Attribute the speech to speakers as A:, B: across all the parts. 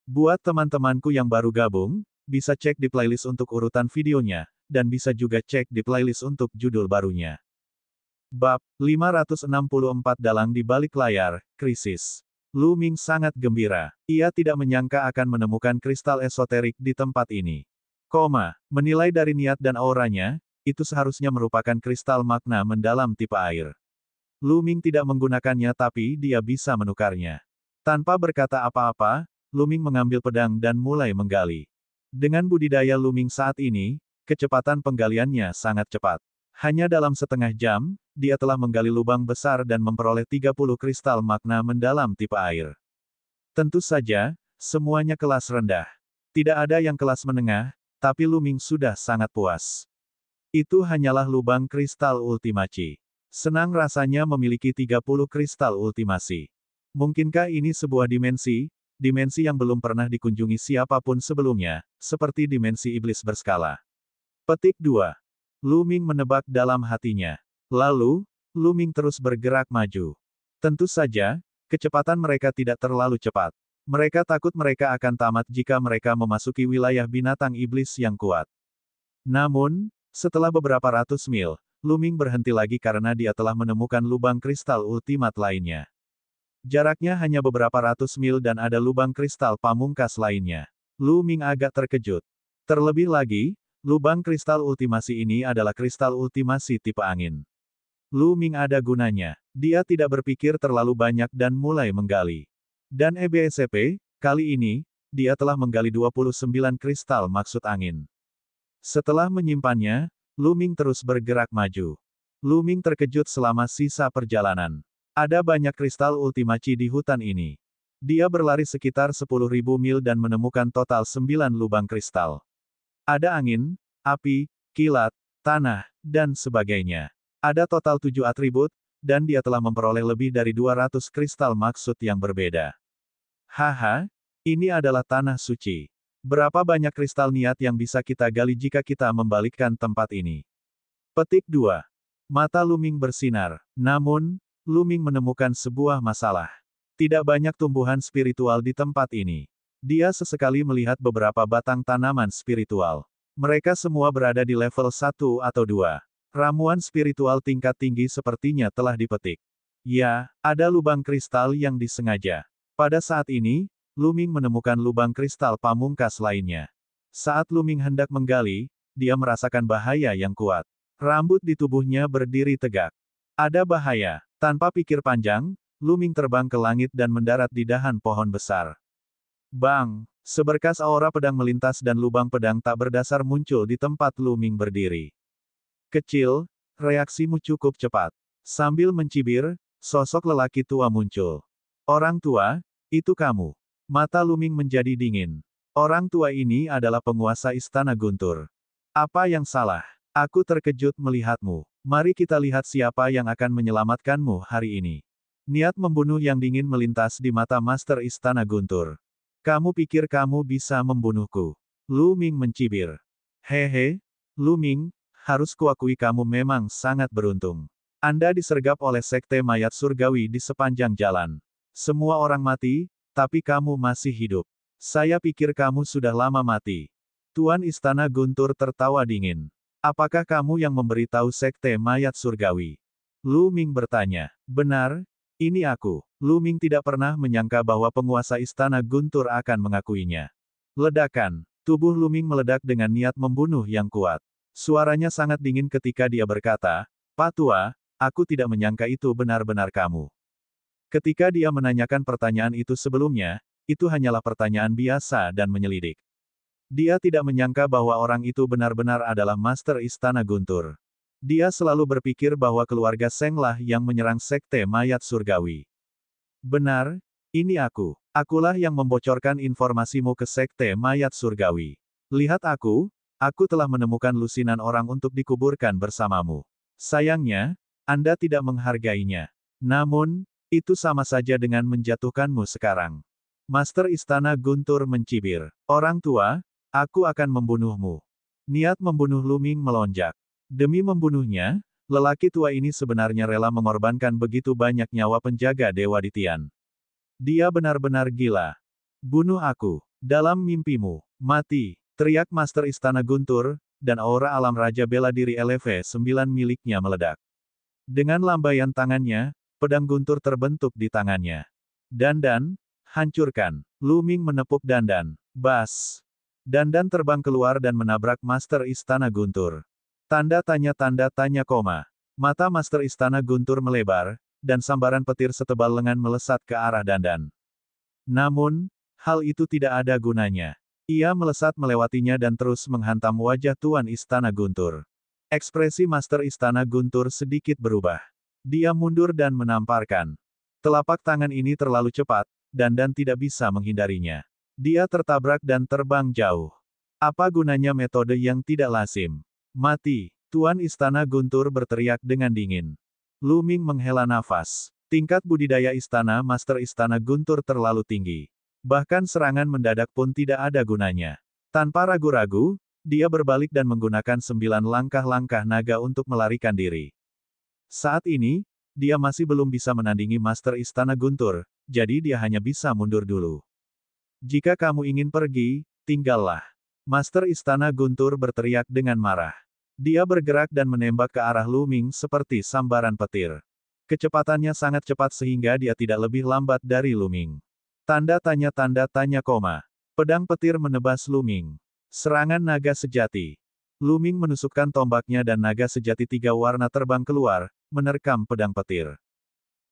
A: Buat teman-temanku yang baru gabung, bisa cek di playlist untuk urutan videonya, dan bisa juga cek di playlist untuk judul barunya. Bab 564 Dalang di Balik Layar, Krisis. Lu Ming sangat gembira. Ia tidak menyangka akan menemukan kristal esoterik di tempat ini. Menilai dari niat dan auranya, itu seharusnya merupakan kristal makna mendalam tipe air. Lu Ming tidak menggunakannya tapi dia bisa menukarnya. Tanpa berkata apa-apa, Lu Ming mengambil pedang dan mulai menggali. Dengan budidaya Lu Ming saat ini, kecepatan penggaliannya sangat cepat. Hanya dalam setengah jam, dia telah menggali lubang besar dan memperoleh 30 kristal makna mendalam tipe air. Tentu saja, semuanya kelas rendah. Tidak ada yang kelas menengah, tapi Lu Ming sudah sangat puas. Itu hanyalah lubang kristal ultimasi. Senang rasanya memiliki 30 kristal ultimasi. Mungkinkah ini sebuah dimensi yang belum pernah dikunjungi siapapun sebelumnya, seperti dimensi iblis berskala. Petik 2. Lu Ming menebak dalam hatinya. Lalu, Lu Ming terus bergerak maju. Tentu saja, kecepatan mereka tidak terlalu cepat. Mereka takut mereka akan tamat jika mereka memasuki wilayah binatang iblis yang kuat. Namun, setelah beberapa ratus mil, Lu Ming berhenti lagi karena dia telah menemukan lubang kristal ultimat lainnya. Jaraknya hanya beberapa ratus mil dan ada lubang kristal pamungkas lainnya. Lu Ming agak terkejut. Terlebih lagi, lubang kristal ultimasi ini adalah kristal ultimasi tipe angin. Lu Ming ada gunanya. Dia tidak berpikir terlalu banyak dan mulai menggali. Dan EBSCP, kali ini, dia telah menggali 29 kristal maksud angin. Setelah menyimpannya, Lu Ming terus bergerak maju. Lu Ming terkejut selama sisa perjalanan. Ada banyak kristal ultimasi di hutan ini. Dia berlari sekitar 10.000 mil dan menemukan total 9 lubang kristal. Ada angin, api, kilat, tanah, dan sebagainya. Ada total 7 atribut, dan dia telah memperoleh lebih dari 200 kristal maksud yang berbeda. Haha, ini adalah tanah suci. Berapa banyak kristal niat yang bisa kita gali jika kita membalikkan tempat ini? Petik 2. Mata Lu Ming bersinar. Namun, Lu Ming menemukan sebuah masalah. Tidak banyak tumbuhan spiritual di tempat ini. Dia sesekali melihat beberapa batang tanaman spiritual. Mereka semua berada di level 1 atau 2. Ramuan spiritual tingkat tinggi sepertinya telah dipetik. Ya, ada lubang kristal yang disengaja. Pada saat ini, Lu Ming menemukan lubang kristal pamungkas lainnya. Saat Lu Ming hendak menggali, dia merasakan bahaya yang kuat. Rambut di tubuhnya berdiri tegak. Ada bahaya. Tanpa pikir panjang, Lu Ming terbang ke langit dan mendarat di dahan pohon besar. Bang! Seberkas aura pedang melintas dan lubang pedang tak berdasar muncul di tempat Lu Ming berdiri. Kecil, reaksimu cukup cepat. Sambil mencibir, sosok lelaki tua muncul. Orang tua, itu kamu. Mata Lu Ming menjadi dingin. Orang tua ini adalah penguasa Istana Guntur. Apa yang salah? Aku terkejut melihatmu. Mari kita lihat siapa yang akan menyelamatkanmu hari ini. Niat membunuh yang dingin melintas di mata Master Istana Guntur. Kamu pikir kamu bisa membunuhku? Lu Ming mencibir. Hehe, Lu Ming, harus kuakui kamu memang sangat beruntung. Anda disergap oleh sekte mayat surgawi di sepanjang jalan. Semua orang mati, tapi kamu masih hidup. Saya pikir kamu sudah lama mati. Tuan Istana Guntur tertawa dingin. Apakah kamu yang memberitahu sekte mayat surgawi? Lu Ming bertanya. Benar, ini aku. Lu Ming tidak pernah menyangka bahwa penguasa Istana Guntur akan mengakuinya. Ledakan. Tubuh Lu Ming meledak dengan niat membunuh yang kuat. Suaranya sangat dingin ketika dia berkata, Pak Tua, aku tidak menyangka itu benar-benar kamu. Ketika dia menanyakan pertanyaan itu sebelumnya, itu hanyalah pertanyaan biasa dan menyelidik. Dia tidak menyangka bahwa orang itu benar-benar adalah Master Istana Guntur. Dia selalu berpikir bahwa keluarga Seng lah yang menyerang sekte mayat surgawi. Benar, ini aku. Akulah yang membocorkan informasimu ke sekte mayat surgawi. Lihat aku telah menemukan lusinan orang untuk dikuburkan bersamamu. Sayangnya, Anda tidak menghargainya. Namun, itu sama saja dengan menjatuhkanmu sekarang. Master Istana Guntur mencibir. Orang tua, aku akan membunuhmu. Niat membunuh Lu Ming melonjak. Demi membunuhnya, lelaki tua ini sebenarnya rela mengorbankan begitu banyak nyawa penjaga Dewa di Tian. Dia benar-benar gila. Bunuh aku. Dalam mimpimu, mati, teriak Master Istana Guntur, dan aura alam Raja Bela Diri LV9 miliknya meledak. Dengan lambaian tangannya, pedang guntur terbentuk di tangannya. Dandan, hancurkan. Lu Ming menepuk Dandan. Bas. Dandan terbang keluar dan menabrak Master Istana Guntur. Tanda tanya koma. Mata Master Istana Guntur melebar, dan sambaran petir setebal lengan melesat ke arah Dandan. Namun, hal itu tidak ada gunanya. Ia melesat melewatinya dan terus menghantam wajah Tuan Istana Guntur. Ekspresi Master Istana Guntur sedikit berubah. Dia mundur dan menamparkan. Telapak tangan ini terlalu cepat, dan tidak bisa menghindarinya. Dia tertabrak dan terbang jauh. Apa gunanya metode yang tidak lazim? Mati! Tuan Istana Guntur berteriak dengan dingin. Lu Ming menghela nafas. Tingkat budidaya istana Master Istana Guntur terlalu tinggi. Bahkan serangan mendadak pun tidak ada gunanya. Tanpa ragu-ragu, dia berbalik dan menggunakan 9 langkah-langkah naga untuk melarikan diri. Saat ini, dia masih belum bisa menandingi Master Istana Guntur, jadi dia hanya bisa mundur dulu. Jika kamu ingin pergi, tinggallah. Master Istana Guntur berteriak dengan marah. Dia bergerak dan menembak ke arah Lu Ming seperti sambaran petir. Kecepatannya sangat cepat sehingga dia tidak lebih lambat dari Lu Ming. Tanda tanya koma. Pedang petir menebas Lu Ming. Serangan naga sejati. Lu Ming menusukkan tombaknya dan naga sejati 3 warna terbang keluar, menerkam pedang petir.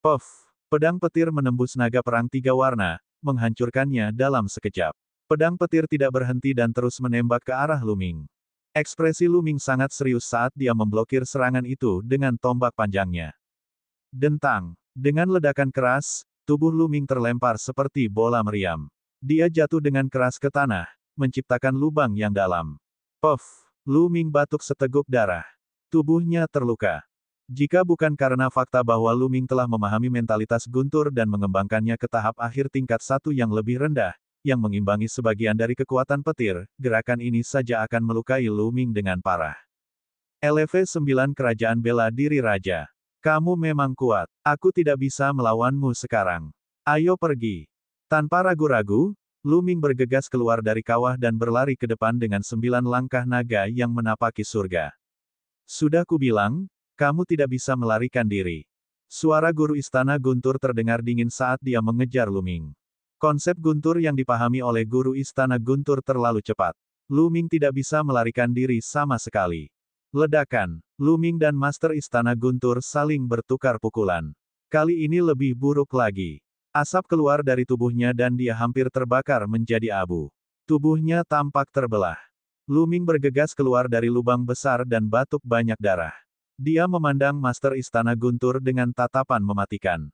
A: Puff! Pedang petir menembus naga perang 3 warna, menghancurkannya dalam sekejap. Pedang petir tidak berhenti dan terus menembak ke arah Lu Ming. Ekspresi Lu Ming sangat serius saat dia memblokir serangan itu dengan tombak panjangnya. Dentang! Dengan ledakan keras, tubuh Lu Ming terlempar seperti bola meriam. Dia jatuh dengan keras ke tanah, menciptakan lubang yang dalam. Puff! Lu Ming batuk seteguk darah. Tubuhnya terluka. Jika bukan karena fakta bahwa Lu Ming telah memahami mentalitas Guntur dan mengembangkannya ke tahap akhir tingkat 1 yang lebih rendah, yang mengimbangi sebagian dari kekuatan petir, gerakan ini saja akan melukai Lu Ming dengan parah. LV9 Kerajaan Bela Diri Raja. Kamu memang kuat. Aku tidak bisa melawanmu sekarang. Ayo pergi. Tanpa ragu-ragu, Lu Ming bergegas keluar dari kawah dan berlari ke depan dengan 9 langkah naga yang menapaki surga. Sudah kubilang, kamu tidak bisa melarikan diri. Suara guru Istana Guntur terdengar dingin saat dia mengejar Lu Ming. Konsep Guntur yang dipahami oleh guru Istana Guntur terlalu cepat. Lu Ming tidak bisa melarikan diri sama sekali. Ledakan. Lu Ming dan Master Istana Guntur saling bertukar pukulan. Kali ini lebih buruk lagi. Asap keluar dari tubuhnya dan dia hampir terbakar menjadi abu. Tubuhnya tampak terbelah. Lu Ming bergegas keluar dari lubang besar dan batuk banyak darah. Dia memandang Master Istana Guntur dengan tatapan mematikan.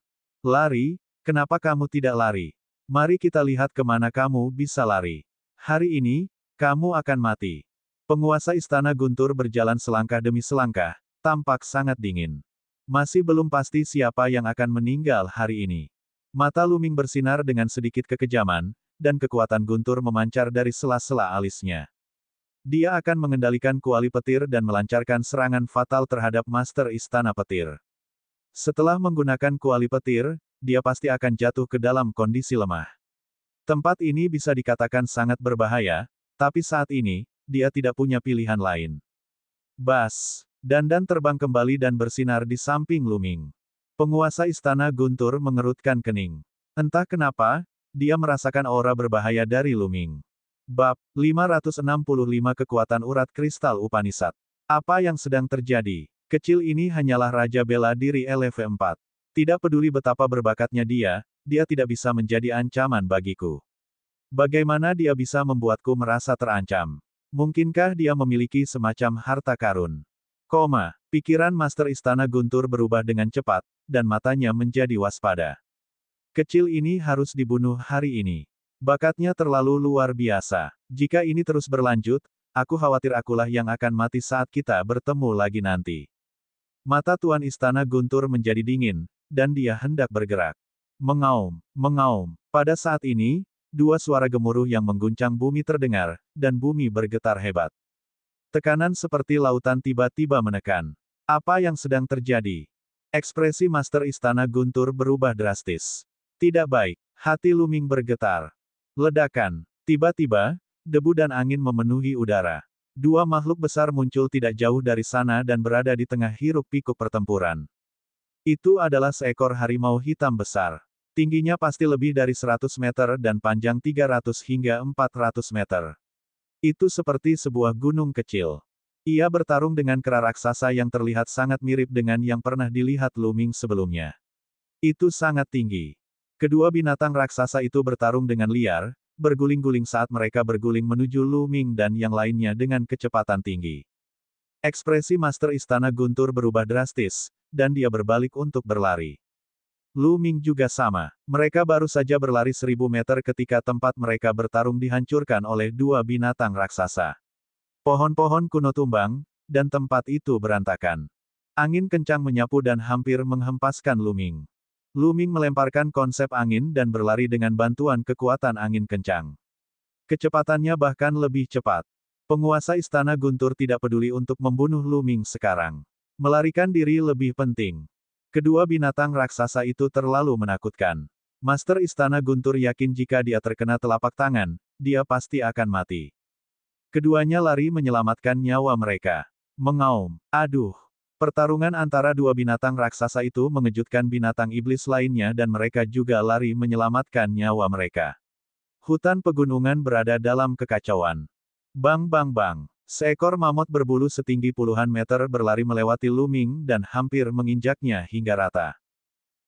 A: Lari? Kenapa kamu tidak lari? Mari kita lihat kemana kamu bisa lari. Hari ini, kamu akan mati. Penguasa Istana Guntur berjalan selangkah demi selangkah, tampak sangat dingin. Masih belum pasti siapa yang akan meninggal hari ini. Mata Lu Ming bersinar dengan sedikit kekejaman, dan kekuatan Guntur memancar dari sela-sela alisnya. Dia akan mengendalikan kuali petir dan melancarkan serangan fatal terhadap Master Istana Petir. Setelah menggunakan kuali petir, dia pasti akan jatuh ke dalam kondisi lemah. Tempat ini bisa dikatakan sangat berbahaya, tapi saat ini, dia tidak punya pilihan lain. Bas! Dandan terbang kembali dan bersinar di samping Lu Ming. Penguasa Istana Guntur mengerutkan kening. Entah kenapa, dia merasakan aura berbahaya dari Lu Ming. Bab 565 Kekuatan Urat Kristal Upanishad. Apa yang sedang terjadi? Kecil ini hanyalah Raja Bela Diri LV4. Tidak peduli betapa berbakatnya dia tidak bisa menjadi ancaman bagiku. Bagaimana dia bisa membuatku merasa terancam? Mungkinkah dia memiliki semacam harta karun? Pikiran Master Istana Guntur berubah dengan cepat, dan matanya menjadi waspada. Kecil ini harus dibunuh hari ini. Bakatnya terlalu luar biasa. Jika ini terus berlanjut, aku khawatir akulah yang akan mati saat kita bertemu lagi nanti. Mata Tuan Istana Guntur menjadi dingin, dan dia hendak bergerak. Mengaum, mengaum. Pada saat ini, 2 suara gemuruh yang mengguncang bumi terdengar, dan bumi bergetar hebat. Tekanan seperti lautan tiba-tiba menekan. Apa yang sedang terjadi? Ekspresi Master Istana Guntur berubah drastis. Tidak baik. Hati Lu Ming bergetar. Ledakan. Tiba-tiba, debu dan angin memenuhi udara. Dua makhluk besar muncul tidak jauh dari sana dan berada di tengah hiruk-pikuk pertempuran. Itu adalah seekor harimau hitam besar. Tingginya pasti lebih dari 100 meter dan panjang 300 hingga 400 meter. Itu seperti sebuah gunung kecil. Ia bertarung dengan kera raksasa yang terlihat sangat mirip dengan yang pernah dilihat Lu Ming sebelumnya. Itu sangat tinggi. Kedua binatang raksasa itu bertarung dengan liar, berguling-guling saat mereka berguling menuju Lu Ming dan yang lainnya dengan kecepatan tinggi. Ekspresi Master Istana Guntur berubah drastis, dan dia berbalik untuk berlari. Lu Ming juga sama. Mereka baru saja berlari 1000 meter ketika tempat mereka bertarung dihancurkan oleh dua binatang raksasa. Pohon-pohon kuno tumbang, dan tempat itu berantakan. Angin kencang menyapu dan hampir menghempaskan Lu Ming. Lu Ming melemparkan konsep angin dan berlari dengan bantuan kekuatan angin kencang. Kecepatannya bahkan lebih cepat. Penguasa Istana Guntur tidak peduli untuk membunuh Lu Ming sekarang. Melarikan diri lebih penting. Kedua binatang raksasa itu terlalu menakutkan. Master Istana Guntur yakin jika dia terkena telapak tangan, dia pasti akan mati. Keduanya lari menyelamatkan nyawa mereka. Mengaum. Aduh. Pertarungan antara dua binatang raksasa itu mengejutkan binatang iblis lainnya dan mereka juga lari menyelamatkan nyawa mereka. Hutan pegunungan berada dalam kekacauan. Bang bang bang. Seekor mamut berbulu setinggi puluhan meter berlari melewati Lu Ming dan hampir menginjaknya hingga rata.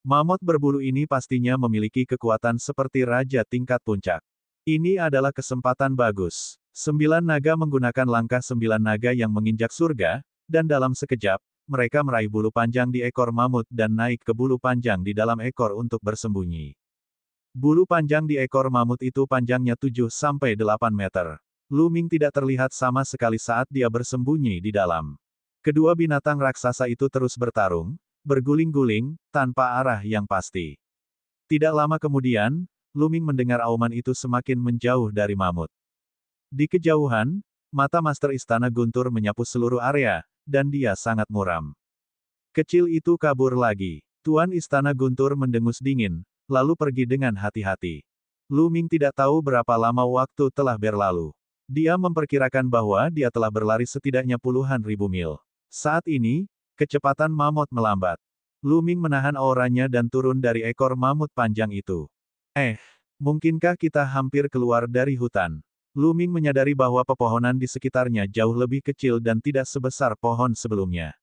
A: Mamut berbulu ini pastinya memiliki kekuatan seperti raja tingkat puncak. Ini adalah kesempatan bagus. 9 naga menggunakan langkah 9 naga yang menginjak surga, dan dalam sekejap, mereka meraih bulu panjang di ekor mamut dan naik ke bulu panjang di dalam ekor untuk bersembunyi. Bulu panjang di ekor mamut itu panjangnya 7-8 meter. Lu Ming tidak terlihat sama sekali saat dia bersembunyi di dalam. Kedua binatang raksasa itu terus bertarung, berguling-guling, tanpa arah yang pasti. Tidak lama kemudian, Lu Ming mendengar auman itu semakin menjauh dari mamut. Di kejauhan, mata Master Istana Guntur menyapu seluruh area, dan dia sangat muram. Kecil itu kabur lagi. Tuan Istana Guntur mendengus dingin, lalu pergi dengan hati-hati. Lu Ming tidak tahu berapa lama waktu telah berlalu. Dia memperkirakan bahwa dia telah berlari setidaknya puluhan ribu mil. Saat ini, kecepatan mamut melambat. Lu Ming menahan auranya dan turun dari ekor mamut panjang itu. Mungkinkah kita hampir keluar dari hutan? Lu Ming menyadari bahwa pepohonan di sekitarnya jauh lebih kecil dan tidak sebesar pohon sebelumnya.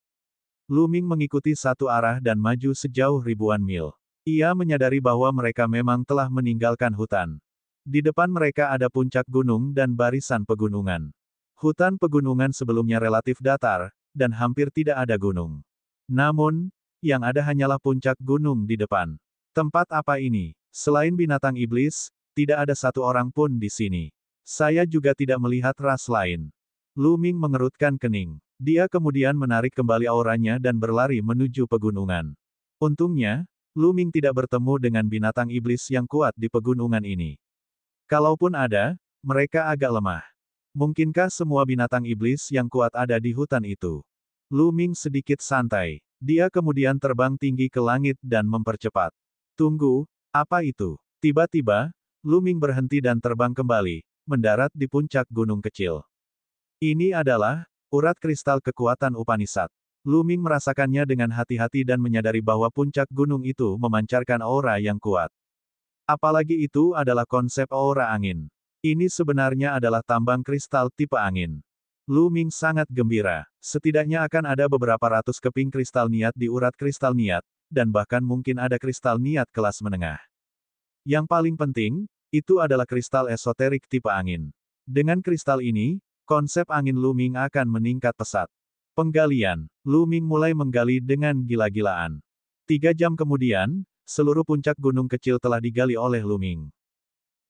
A: Lu Ming mengikuti satu arah dan maju sejauh ribuan mil. Ia menyadari bahwa mereka memang telah meninggalkan hutan. Di depan mereka ada puncak gunung dan barisan pegunungan. Hutan pegunungan sebelumnya relatif datar, dan hampir tidak ada gunung. Namun, yang ada hanyalah puncak gunung di depan. Tempat apa ini? Selain binatang iblis, tidak ada satu orang pun di sini. Saya juga tidak melihat ras lain. Lu Ming mengerutkan kening. Dia kemudian menarik kembali auranya dan berlari menuju pegunungan. Untungnya, Lu Ming tidak bertemu dengan binatang iblis yang kuat di pegunungan ini. Kalaupun ada, mereka agak lemah. Mungkinkah semua binatang iblis yang kuat ada di hutan itu? Lu Ming sedikit santai. Dia kemudian terbang tinggi ke langit dan mempercepat. Tunggu, apa itu? Tiba-tiba, Lu Ming berhenti dan terbang kembali, mendarat di puncak gunung kecil. Ini adalah urat kristal kekuatan Upanishad. Lu Ming merasakannya dengan hati-hati dan menyadari bahwa puncak gunung itu memancarkan aura yang kuat. Apalagi itu adalah konsep aura angin. Ini sebenarnya adalah tambang kristal tipe angin. Lu Ming sangat gembira. Setidaknya akan ada beberapa ratus keping kristal niat di urat kristal niat, dan bahkan mungkin ada kristal niat kelas menengah. Yang paling penting, itu adalah kristal esoterik tipe angin. Dengan kristal ini, konsep angin Lu Ming akan meningkat pesat. Penggalian. Lu Ming mulai menggali dengan gila-gilaan. 3 jam kemudian, seluruh puncak gunung kecil telah digali oleh Lu Ming.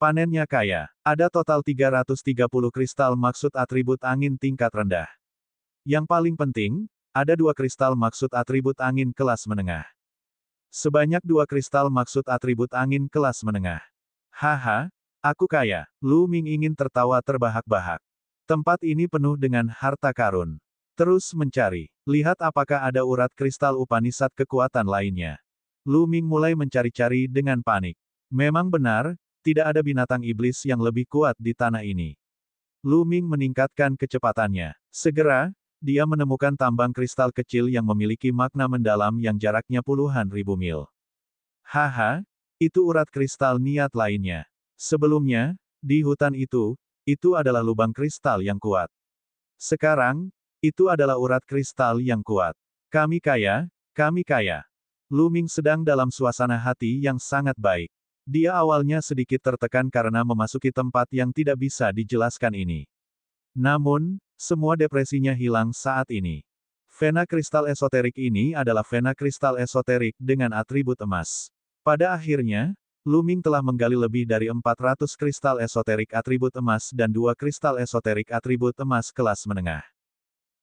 A: Panennya kaya. Ada total 330 kristal maksud atribut angin tingkat rendah. Yang paling penting, ada 2 kristal maksud atribut angin kelas menengah. Sebanyak 2 kristal maksud atribut angin kelas menengah. Haha, aku kaya. Lu Ming ingin tertawa terbahak-bahak. Tempat ini penuh dengan harta karun. Terus mencari. Lihat apakah ada urat kristal Upanishad kekuatan lainnya. Lu Ming mulai mencari-cari dengan panik. Memang benar, Tidak ada binatang iblis yang lebih kuat di tanah ini. Lu Ming meningkatkan kecepatannya. Segera, dia menemukan tambang kristal kecil yang memiliki makna mendalam yang jaraknya puluhan ribu mil. Haha, itu urat kristal niat lainnya. Sebelumnya, di hutan itu adalah lubang kristal yang kuat. Sekarang, itu adalah urat kristal yang kuat. Kami kaya, kami kaya. Lu Ming sedang dalam suasana hati yang sangat baik. Dia awalnya sedikit tertekan karena memasuki tempat yang tidak bisa dijelaskan ini. Namun, semua depresinya hilang saat ini. Vena kristal esoterik ini adalah vena kristal esoterik dengan atribut emas. Pada akhirnya, Lu Ming telah menggali lebih dari 400 kristal esoterik atribut emas dan 2 kristal esoterik atribut emas kelas menengah.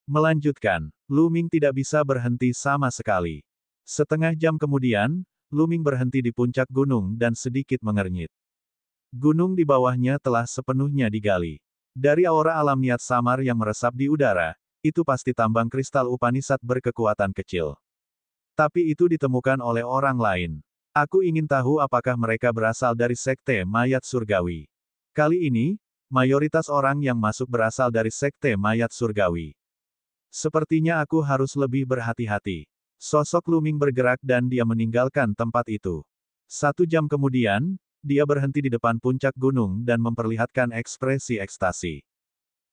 A: Melanjutkan, Lu Ming tidak bisa berhenti sama sekali. Setengah jam kemudian, Lu Ming berhenti di puncak gunung dan sedikit mengernyit. Gunung di bawahnya telah sepenuhnya digali. Dari aura alam niat samar yang meresap di udara, itu pasti tambang kristal Upanisad berkekuatan kecil. Tapi itu ditemukan oleh orang lain. Aku ingin tahu apakah mereka berasal dari sekte mayat surgawi. Kali ini, mayoritas orang yang masuk berasal dari sekte mayat surgawi. Sepertinya aku harus lebih berhati-hati. Sosok Lu Ming bergerak dan dia meninggalkan tempat itu. 1 jam kemudian, dia berhenti di depan puncak gunung dan memperlihatkan ekspresi ekstasi.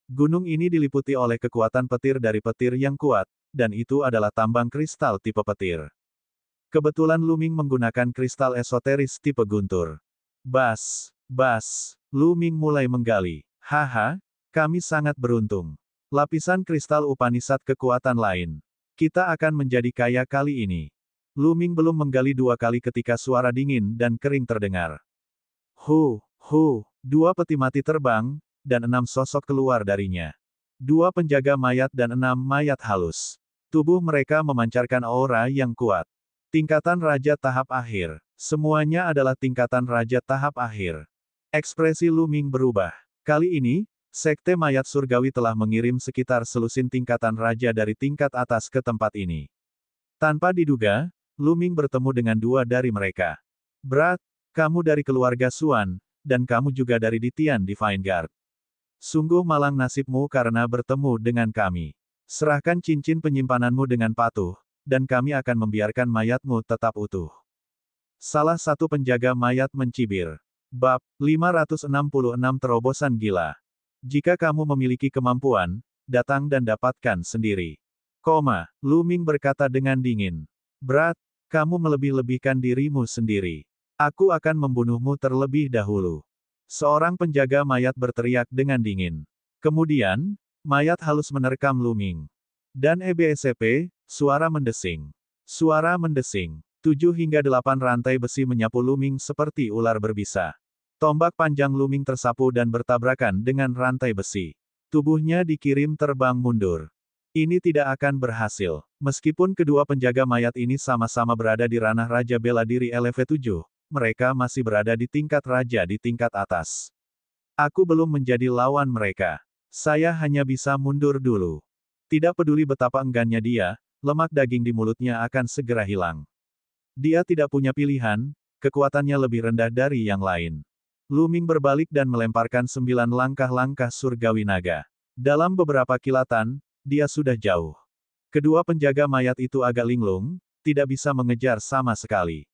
A: Gunung ini diliputi oleh kekuatan petir dari petir yang kuat, dan itu adalah tambang kristal tipe petir. Kebetulan Lu Ming menggunakan kristal esoteris tipe guntur. Bas, Lu Ming mulai menggali. Haha, kami sangat beruntung. Lapisan kristal Upanisad kekuatan lain. Kita akan menjadi kaya kali ini. Lu Ming belum menggali 2 kali ketika suara dingin dan kering terdengar. 2 peti mati terbang, dan 6 sosok keluar darinya. 2 penjaga mayat dan 6 mayat halus. Tubuh mereka memancarkan aura yang kuat. Tingkatan Raja tahap akhir. Semuanya adalah tingkatan Raja tahap akhir. Ekspresi Lu Ming berubah. Kali ini, Sekte Mayat Surgawi telah mengirim sekitar selusin tingkatan raja dari tingkat atas ke tempat ini. Tanpa diduga, Lu Ming bertemu dengan 2 dari mereka. Brat, kamu dari keluarga Xuan, dan kamu juga dari Ditian Divine Guard. Sungguh malang nasibmu karena bertemu dengan kami. Serahkan cincin penyimpananmu dengan patuh, dan kami akan membiarkan mayatmu tetap utuh. Salah satu penjaga mayat mencibir. Bab 566 Terobosan Gila. Jika kamu memiliki kemampuan, datang dan dapatkan sendiri. Lu Ming berkata dengan dingin. Brat, kamu melebih-lebihkan dirimu sendiri. Aku akan membunuhmu terlebih dahulu. Seorang penjaga mayat berteriak dengan dingin. Kemudian, mayat halus menerkam Lu Ming. Dan EBSP, suara mendesing. Suara mendesing. 7 hingga 8 rantai besi menyapu Lu Ming seperti ular berbisa. Tombak panjang Lu Ming tersapu dan bertabrakan dengan rantai besi. Tubuhnya dikirim terbang mundur. Ini tidak akan berhasil. Meskipun kedua penjaga mayat ini sama-sama berada di ranah Raja Bela Diri LV7, mereka masih berada di tingkat raja di tingkat atas. Aku belum menjadi lawan mereka. Saya hanya bisa mundur dulu. Tidak peduli betapa enggannya dia, lemak daging di mulutnya akan segera hilang. Dia tidak punya pilihan, kekuatannya lebih rendah dari yang lain. Lu Ming berbalik dan melemparkan 9 langkah-langkah surgawi naga. Dalam beberapa kilatan, dia sudah jauh. Kedua penjaga mayat itu agak linglung, tidak bisa mengejar sama sekali.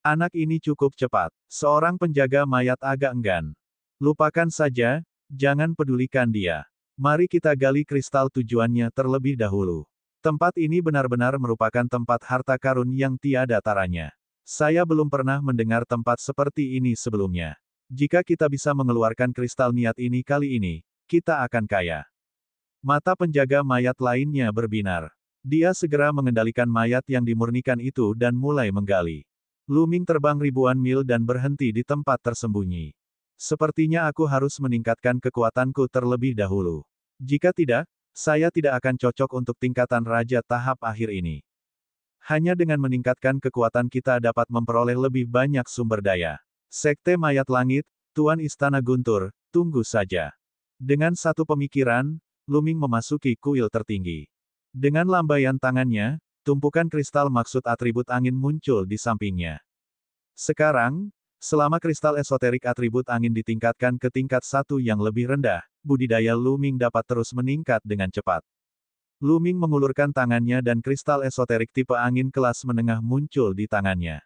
A: Anak ini cukup cepat. Seorang penjaga mayat agak enggan. Lupakan saja, jangan pedulikan dia. Mari kita gali kristal tujuannya terlebih dahulu. Tempat ini benar-benar merupakan tempat harta karun yang tiada taranya. Saya belum pernah mendengar tempat seperti ini sebelumnya. Jika kita bisa mengeluarkan kristal niat ini kali ini, kita akan kaya. Mata penjaga mayat lainnya berbinar. Dia segera mengendalikan mayat yang dimurnikan itu dan mulai menggali. Lu Ming terbang ribuan mil dan berhenti di tempat tersembunyi. Sepertinya aku harus meningkatkan kekuatanku terlebih dahulu. Jika tidak, saya tidak akan cocok untuk tingkatan raja tahap akhir ini. Hanya dengan meningkatkan kekuatan kita dapat memperoleh lebih banyak sumber daya. Sekte Mayat Langit, Tuan Istana Guntur, tunggu saja. Dengan satu pemikiran, Lu Ming memasuki kuil tertinggi. Dengan lambaian tangannya, tumpukan kristal maksud atribut angin muncul di sampingnya. Sekarang, Selama kristal esoterik atribut angin ditingkatkan ke tingkat 1 yang lebih rendah, budidaya Luming dapat terus meningkat dengan cepat. Luming mengulurkan tangannya dan kristal esoterik tipe angin kelas menengah muncul di tangannya.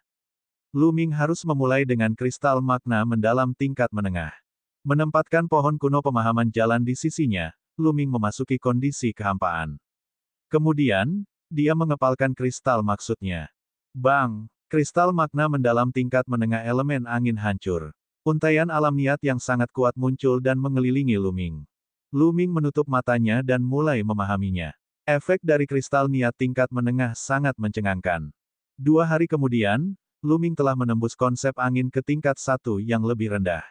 A: Luming harus memulai dengan kristal makna mendalam tingkat menengah. Menempatkan pohon kuno pemahaman jalan di sisinya, Luming memasuki kondisi kehampaan. Kemudian, dia mengepalkan kristal maksudnya. Bang! Kristal makna mendalam tingkat menengah elemen angin hancur. Untaian alam niat yang sangat kuat muncul dan mengelilingi Luming. Luming menutup matanya dan mulai memahaminya. Efek dari kristal niat tingkat menengah sangat mencengangkan. 2 hari kemudian, Luming telah menembus konsep angin ke tingkat 1 yang lebih rendah.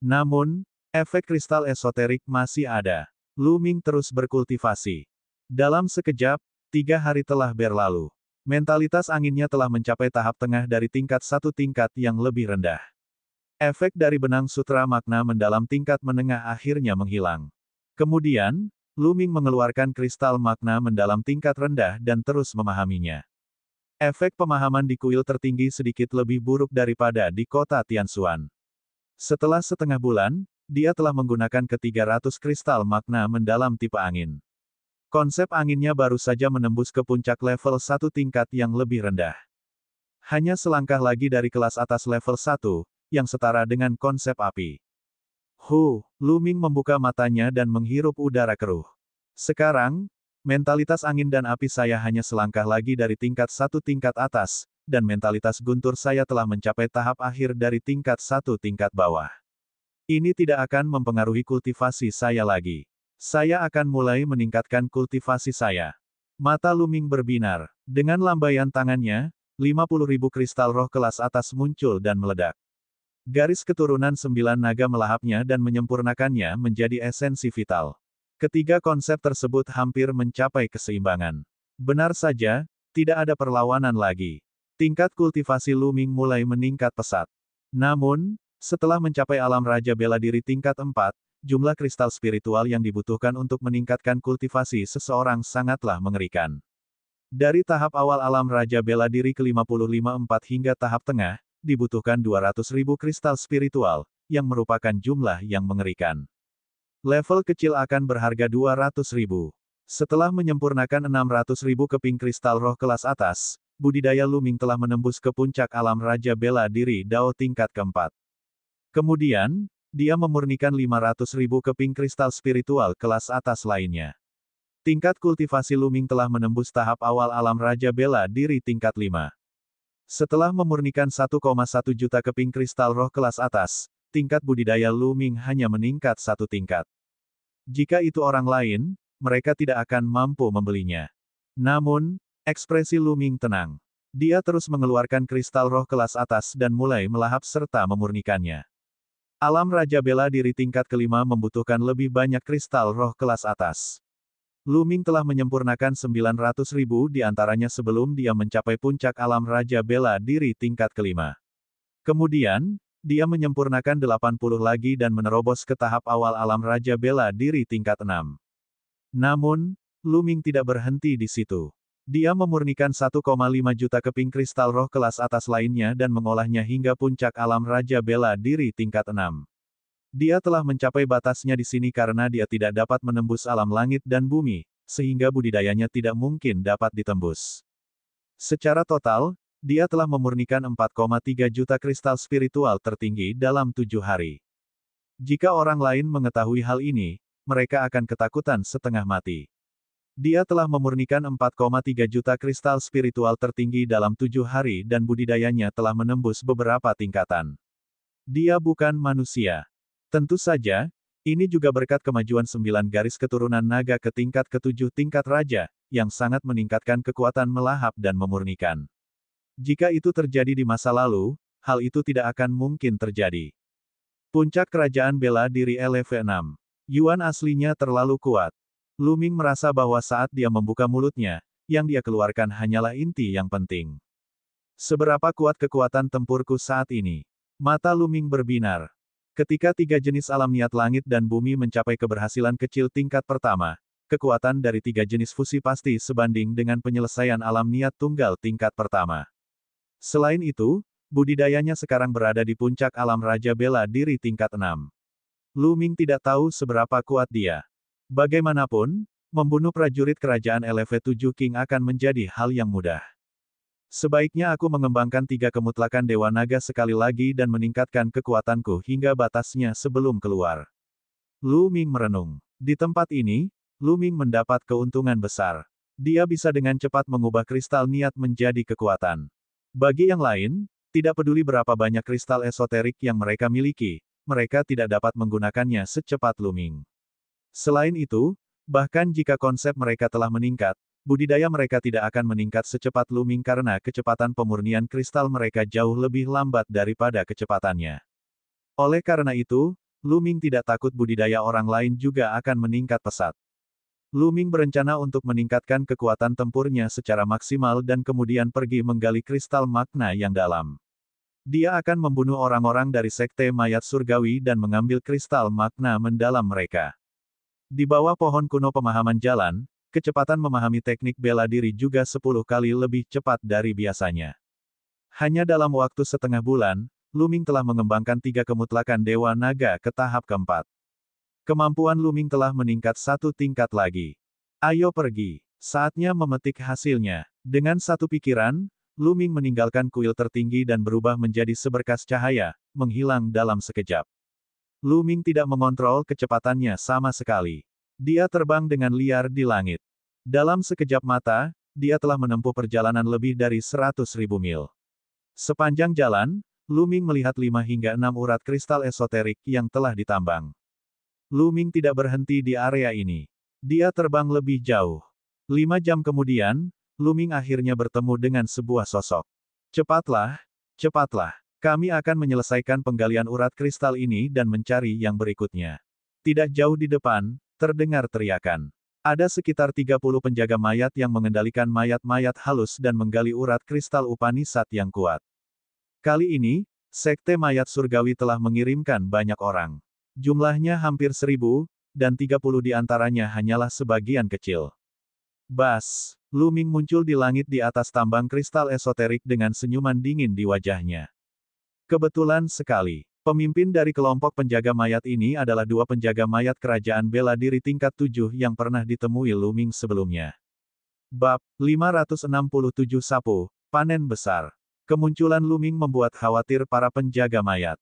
A: Namun, efek kristal esoterik masih ada. Luming terus berkultivasi. Dalam sekejap, 3 hari telah berlalu. Mentalitas anginnya telah mencapai tahap tengah dari tingkat 1 tingkat yang lebih rendah. Efek dari benang sutra makna mendalam tingkat menengah akhirnya menghilang. Kemudian, Luming mengeluarkan kristal makna mendalam tingkat rendah dan terus memahaminya. Efek pemahaman di kuil tertinggi sedikit lebih buruk daripada di kota Tianxuan. Setelah setengah bulan, dia telah menggunakan ke-300 kristal makna mendalam tipe angin. Konsep anginnya baru saja menembus ke puncak level 1 tingkat yang lebih rendah. Hanya selangkah lagi dari kelas atas level 1, yang setara dengan konsep api. Luming membuka matanya dan menghirup udara keruh. Sekarang, mentalitas angin dan api saya hanya selangkah lagi dari tingkat 1 tingkat atas, dan mentalitas guntur saya telah mencapai tahap akhir dari tingkat 1 tingkat bawah. Ini tidak akan mempengaruhi kultivasi saya lagi. Saya akan mulai meningkatkan kultivasi saya. Mata Luming berbinar. Dengan lambaian tangannya, 50.000 kristal roh kelas atas muncul dan meledak. Garis keturunan 9 naga melahapnya dan menyempurnakannya menjadi esensi vital. Ketiga konsep tersebut hampir mencapai keseimbangan. Benar saja, tidak ada perlawanan lagi. Tingkat kultivasi Luming mulai meningkat pesat. Namun, setelah mencapai alam Raja Bela Diri tingkat 4, jumlah kristal spiritual yang dibutuhkan untuk meningkatkan kultivasi seseorang sangatlah mengerikan. Dari tahap awal alam Raja Bela Diri ke-55 hingga tahap tengah, dibutuhkan 200.000 kristal spiritual, yang merupakan jumlah yang mengerikan. Level kecil akan berharga 200.000. Setelah menyempurnakan 600.000 keping kristal roh kelas atas, budidaya Luming telah menembus ke puncak alam Raja Bela Diri Dao tingkat keempat. Kemudian, dia memurnikan 500.000 keping kristal spiritual kelas atas lainnya. Tingkat kultivasi Luming telah menembus tahap awal alam Raja Bela Diri tingkat 5. Setelah memurnikan 1,1 juta keping kristal roh kelas atas, tingkat budidaya Luming hanya meningkat 1 tingkat. Jika itu orang lain, mereka tidak akan mampu membelinya. Namun, ekspresi Luming tenang. Dia terus mengeluarkan kristal roh kelas atas dan mulai melahap serta memurnikannya. Alam Raja Bela Diri tingkat kelima membutuhkan lebih banyak kristal roh kelas atas. Luming telah menyempurnakan 900.000 di antaranya sebelum dia mencapai puncak alam Raja Bela Diri tingkat kelima. Kemudian, dia menyempurnakan 80 lagi dan menerobos ke tahap awal alam Raja Bela Diri tingkat 6. Namun, Luming tidak berhenti di situ. Dia memurnikan 1,5 juta keping kristal roh kelas atas lainnya dan mengolahnya hingga puncak alam Raja Bela Diri tingkat 6. Dia telah mencapai batasnya di sini karena dia tidak dapat menembus alam langit dan bumi, sehingga budidayanya tidak mungkin dapat ditembus. Secara total, dia telah memurnikan 4,3 juta kristal spiritual tertinggi dalam 7 hari. Jika orang lain mengetahui hal ini, mereka akan ketakutan setengah mati. Dia telah memurnikan 4,3 juta kristal spiritual tertinggi dalam 7 hari dan budidayanya telah menembus beberapa tingkatan. Dia bukan manusia. Tentu saja, ini juga berkat kemajuan 9 garis keturunan naga ke tingkat ke-7 tingkat raja, yang sangat meningkatkan kekuatan melahap dan memurnikan. Jika itu terjadi di masa lalu, hal itu tidak akan mungkin terjadi. Puncak kerajaan Bela Diri LV6. Yuan aslinya terlalu kuat. Luming merasa bahwa saat dia membuka mulutnya, yang dia keluarkan hanyalah inti yang penting. Seberapa kuat kekuatan tempurku saat ini? Mata Luming berbinar. Ketika 3 jenis alam niat langit dan bumi mencapai keberhasilan kecil tingkat pertama, kekuatan dari 3 jenis fusi pasti sebanding dengan penyelesaian alam niat tunggal tingkat pertama. Selain itu, Budidayanya sekarang berada di puncak alam Raja Bela Diri tingkat 6. Lu Ming tidak tahu seberapa kuat dia. Bagaimanapun, membunuh prajurit kerajaan LV7 King akan menjadi hal yang mudah. Sebaiknya aku mengembangkan 3 kemutlakan Dewa Naga sekali lagi dan meningkatkan kekuatanku hingga batasnya sebelum keluar. Lu Ming merenung. Di tempat ini, Lu Ming mendapat keuntungan besar. Dia bisa dengan cepat mengubah kristal niat menjadi kekuatan. Bagi yang lain, tidak peduli berapa banyak kristal esoterik yang mereka miliki, mereka tidak dapat menggunakannya secepat Lu Ming. Selain itu, bahkan jika konsep mereka telah meningkat, budidaya mereka tidak akan meningkat secepat Lu Ming karena kecepatan pemurnian kristal mereka jauh lebih lambat daripada kecepatannya. Oleh karena itu, Lu Ming tidak takut budidaya orang lain juga akan meningkat pesat. Lu Ming berencana untuk meningkatkan kekuatan tempurnya secara maksimal dan kemudian pergi menggali kristal makna yang dalam. Dia akan membunuh orang-orang dari Sekte Mayat Surgawi dan mengambil kristal makna mendalam mereka. Di bawah pohon kuno pemahaman jalan, kecepatan memahami teknik bela diri juga 10 kali lebih cepat dari biasanya. Hanya dalam waktu setengah bulan, Lu Ming telah mengembangkan 3 kemutlakan Dewa Naga ke tahap keempat. Kemampuan Lu Ming telah meningkat 1 tingkat lagi. Ayo pergi. Saatnya memetik hasilnya. Dengan satu pikiran, Lu Ming meninggalkan kuil tertinggi dan berubah menjadi seberkas cahaya, menghilang dalam sekejap. Lu Ming tidak mengontrol kecepatannya sama sekali. Dia terbang dengan liar di langit. Dalam sekejap mata, dia telah menempuh perjalanan lebih dari 100.000 mil. Sepanjang jalan, Lu Ming melihat 5 hingga 6 urat kristal esoterik yang telah ditambang. Lu Ming tidak berhenti di area ini. Dia terbang lebih jauh. 5 jam kemudian, Lu Ming akhirnya bertemu dengan sebuah sosok. Cepatlah, cepatlah. Kami akan menyelesaikan penggalian urat kristal ini dan mencari yang berikutnya. Tidak jauh di depan, terdengar teriakan. Ada sekitar 30 penjaga mayat yang mengendalikan mayat-mayat halus dan menggali urat kristal Upanisad yang kuat. Kali ini, Sekte Mayat Surgawi telah mengirimkan banyak orang. Jumlahnya hampir 1000, dan 30 di antaranya hanyalah sebagian kecil. Bas, Lu Ming muncul di langit di atas tambang kristal esoterik dengan senyuman dingin di wajahnya. Kebetulan sekali. Pemimpin dari kelompok penjaga mayat ini adalah 2 penjaga mayat kerajaan bela diri tingkat 7 yang pernah ditemui Lu Ming sebelumnya. Bab 567 Sapu, Panen Besar. Kemunculan Lu Ming membuat khawatir para penjaga mayat.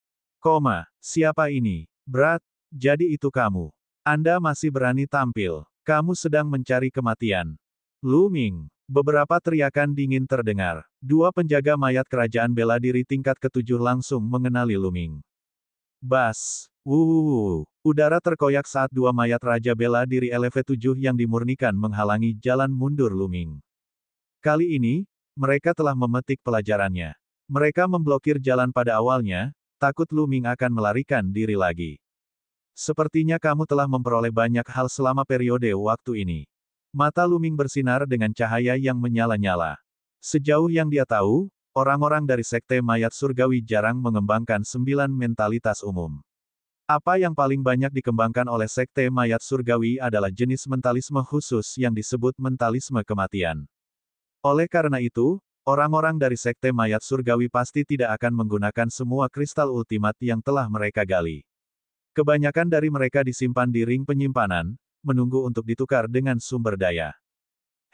A: Siapa ini? Berat, jadi itu kamu. Anda masih berani tampil. Kamu sedang mencari kematian. Lu Ming. Beberapa teriakan dingin terdengar. 2 penjaga mayat kerajaan bela diri tingkat ke-7 langsung mengenali Lu Ming. Bas. Udara terkoyak saat 2 mayat raja bela diri LV7 yang dimurnikan menghalangi jalan mundur Lu Ming. Kali ini, mereka telah memetik pelajarannya. Mereka memblokir jalan pada awalnya, takut Lu Ming akan melarikan diri lagi. Sepertinya kamu telah memperoleh banyak hal selama periode waktu ini. Mata Lu Ming bersinar dengan cahaya yang menyala-nyala. Sejauh yang dia tahu, orang-orang dari Sekte Mayat Surgawi jarang mengembangkan 9 mentalitas umum. Apa yang paling banyak dikembangkan oleh Sekte Mayat Surgawi adalah jenis mentalisme khusus yang disebut mentalisme kematian. Oleh karena itu, orang-orang dari Sekte Mayat Surgawi pasti tidak akan menggunakan semua kristal ultimat yang telah mereka gali. Kebanyakan dari mereka disimpan di ring penyimpanan, menunggu untuk ditukar dengan sumber daya.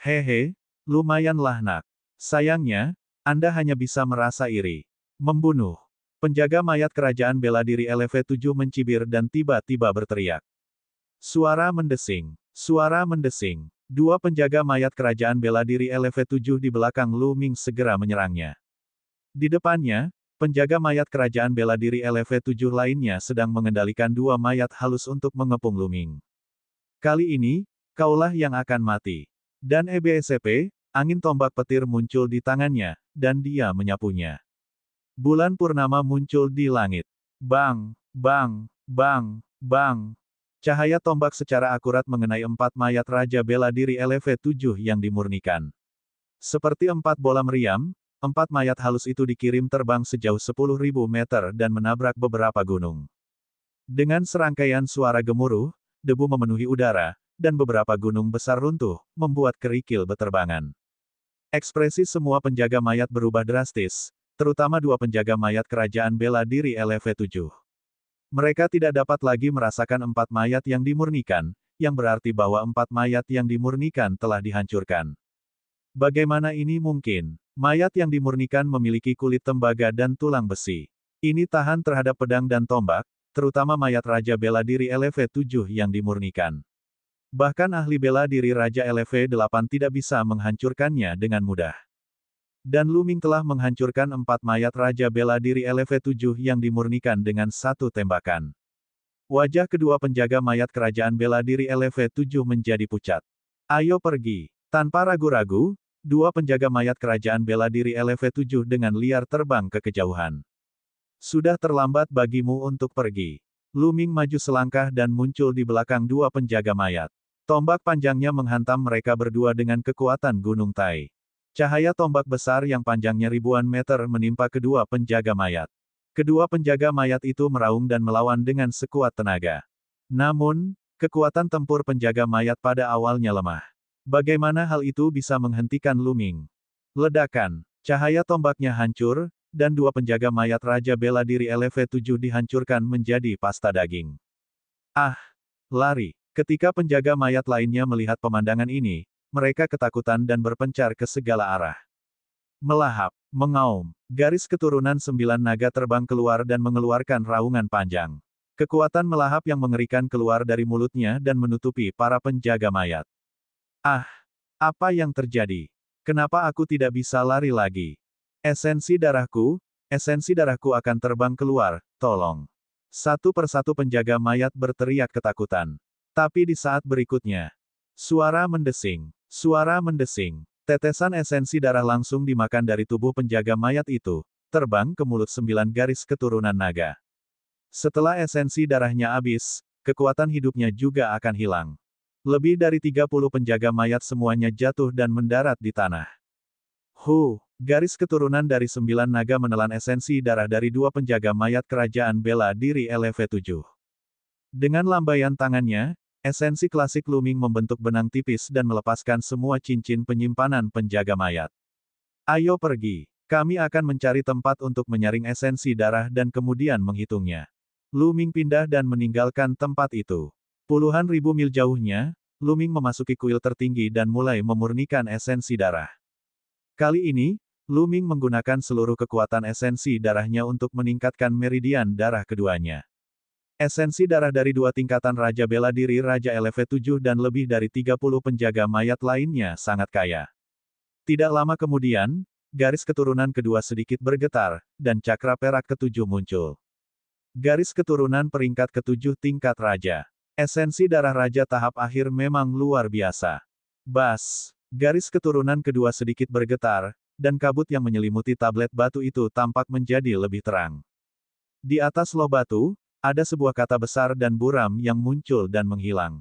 A: Hehe, lumayanlah nak. Sayangnya, Anda hanya bisa merasa iri. Membunuh. Penjaga mayat kerajaan bela diri LV7 mencibir dan tiba-tiba berteriak. Suara mendesing. Suara mendesing. 2 penjaga mayat kerajaan bela diri LV7 di belakang Lu Ming segera menyerangnya. Di depannya, penjaga mayat kerajaan bela diri LV7 lainnya sedang mengendalikan 2 mayat halus untuk mengepung Lu Ming. Kali ini, kaulah yang akan mati. Dan EBSP, angin tombak petir muncul di tangannya, dan dia menyapunya. Bulan purnama muncul di langit. Bang, bang, bang, bang. Cahaya tombak secara akurat mengenai 4 mayat raja bela diri LV7 yang dimurnikan. Seperti 4 bola meriam, 4 mayat halus itu dikirim terbang sejauh 10.000 meter dan menabrak beberapa gunung. Dengan serangkaian suara gemuruh, debu memenuhi udara, dan beberapa gunung besar runtuh, membuat kerikil beterbangan. Ekspresi semua penjaga mayat berubah drastis, terutama dua penjaga mayat kerajaan bela diri LV7. Mereka tidak dapat lagi merasakan 4 mayat yang dimurnikan, yang berarti bahwa 4 mayat yang dimurnikan telah dihancurkan. Bagaimana ini mungkin? Mayat yang dimurnikan memiliki kulit tembaga dan tulang besi. Ini tahan terhadap pedang dan tombak, terutama mayat Raja Bela Diri LV7 yang dimurnikan. Bahkan ahli bela diri Raja LV8 tidak bisa menghancurkannya dengan mudah. Dan Lu Ming telah menghancurkan 4 mayat Raja Bela Diri LV7 yang dimurnikan dengan satu tembakan. Wajah kedua penjaga mayat kerajaan bela diri LV7 menjadi pucat. Ayo pergi. Tanpa ragu-ragu, dua penjaga mayat kerajaan bela diri LV7 dengan liar terbang ke kejauhan. Sudah terlambat bagimu untuk pergi. Lu Ming maju selangkah dan muncul di belakang dua penjaga mayat. Tombak panjangnya menghantam mereka berdua dengan kekuatan Gunung Tai. Cahaya tombak besar yang panjangnya ribuan meter menimpa kedua penjaga mayat. Kedua penjaga mayat itu meraung dan melawan dengan sekuat tenaga. Namun, kekuatan tempur penjaga mayat pada awalnya lemah. Bagaimana hal itu bisa menghentikan Lu Ming? Ledakan, cahaya tombaknya hancur, dan dua penjaga mayat Raja Bela Diri LV7 dihancurkan menjadi pasta daging. Ah! Lari! Ketika penjaga mayat lainnya melihat pemandangan ini, mereka ketakutan dan berpencar ke segala arah. Melahap, mengaum, garis keturunan 9 naga terbang keluar dan mengeluarkan raungan panjang. Kekuatan melahap yang mengerikan keluar dari mulutnya dan menutupi para penjaga mayat. Ah! Apa yang terjadi? Kenapa aku tidak bisa lari lagi? Esensi darahku akan terbang keluar, tolong. Satu persatu penjaga mayat berteriak ketakutan. Tapi di saat berikutnya, suara mendesing, tetesan esensi darah langsung dimakan dari tubuh penjaga mayat itu, terbang ke mulut 9 garis keturunan naga. Setelah esensi darahnya habis, kekuatan hidupnya juga akan hilang. Lebih dari 30 penjaga mayat semuanya jatuh dan mendarat di tanah. Garis keturunan dari 9 naga menelan esensi darah dari dua penjaga mayat kerajaan bela diri LV7. Dengan lambaian tangannya, esensi klasik Lu Ming membentuk benang tipis dan melepaskan semua cincin penyimpanan penjaga mayat. Ayo pergi. Kami akan mencari tempat untuk menyaring esensi darah dan kemudian menghitungnya. Lu Ming pindah dan meninggalkan tempat itu. Puluhan ribu mil jauhnya, Lu Ming memasuki kuil tertinggi dan mulai memurnikan esensi darah. Kali ini, Lu Ming menggunakan seluruh kekuatan esensi darahnya untuk meningkatkan meridian darah keduanya. Esensi darah dari dua tingkatan Raja Bela Diri Raja LV7 dan lebih dari 30 penjaga mayat lainnya sangat kaya. Tidak lama kemudian, garis keturunan kedua sedikit bergetar, dan cakra perak ketujuh muncul. Garis keturunan peringkat ketujuh tingkat Raja. Esensi darah Raja tahap akhir memang luar biasa. Bas! Garis keturunan kedua sedikit bergetar, dan kabut yang menyelimuti tablet batu itu tampak menjadi lebih terang. Di atas loh batu, ada sebuah kata besar dan buram yang muncul dan menghilang.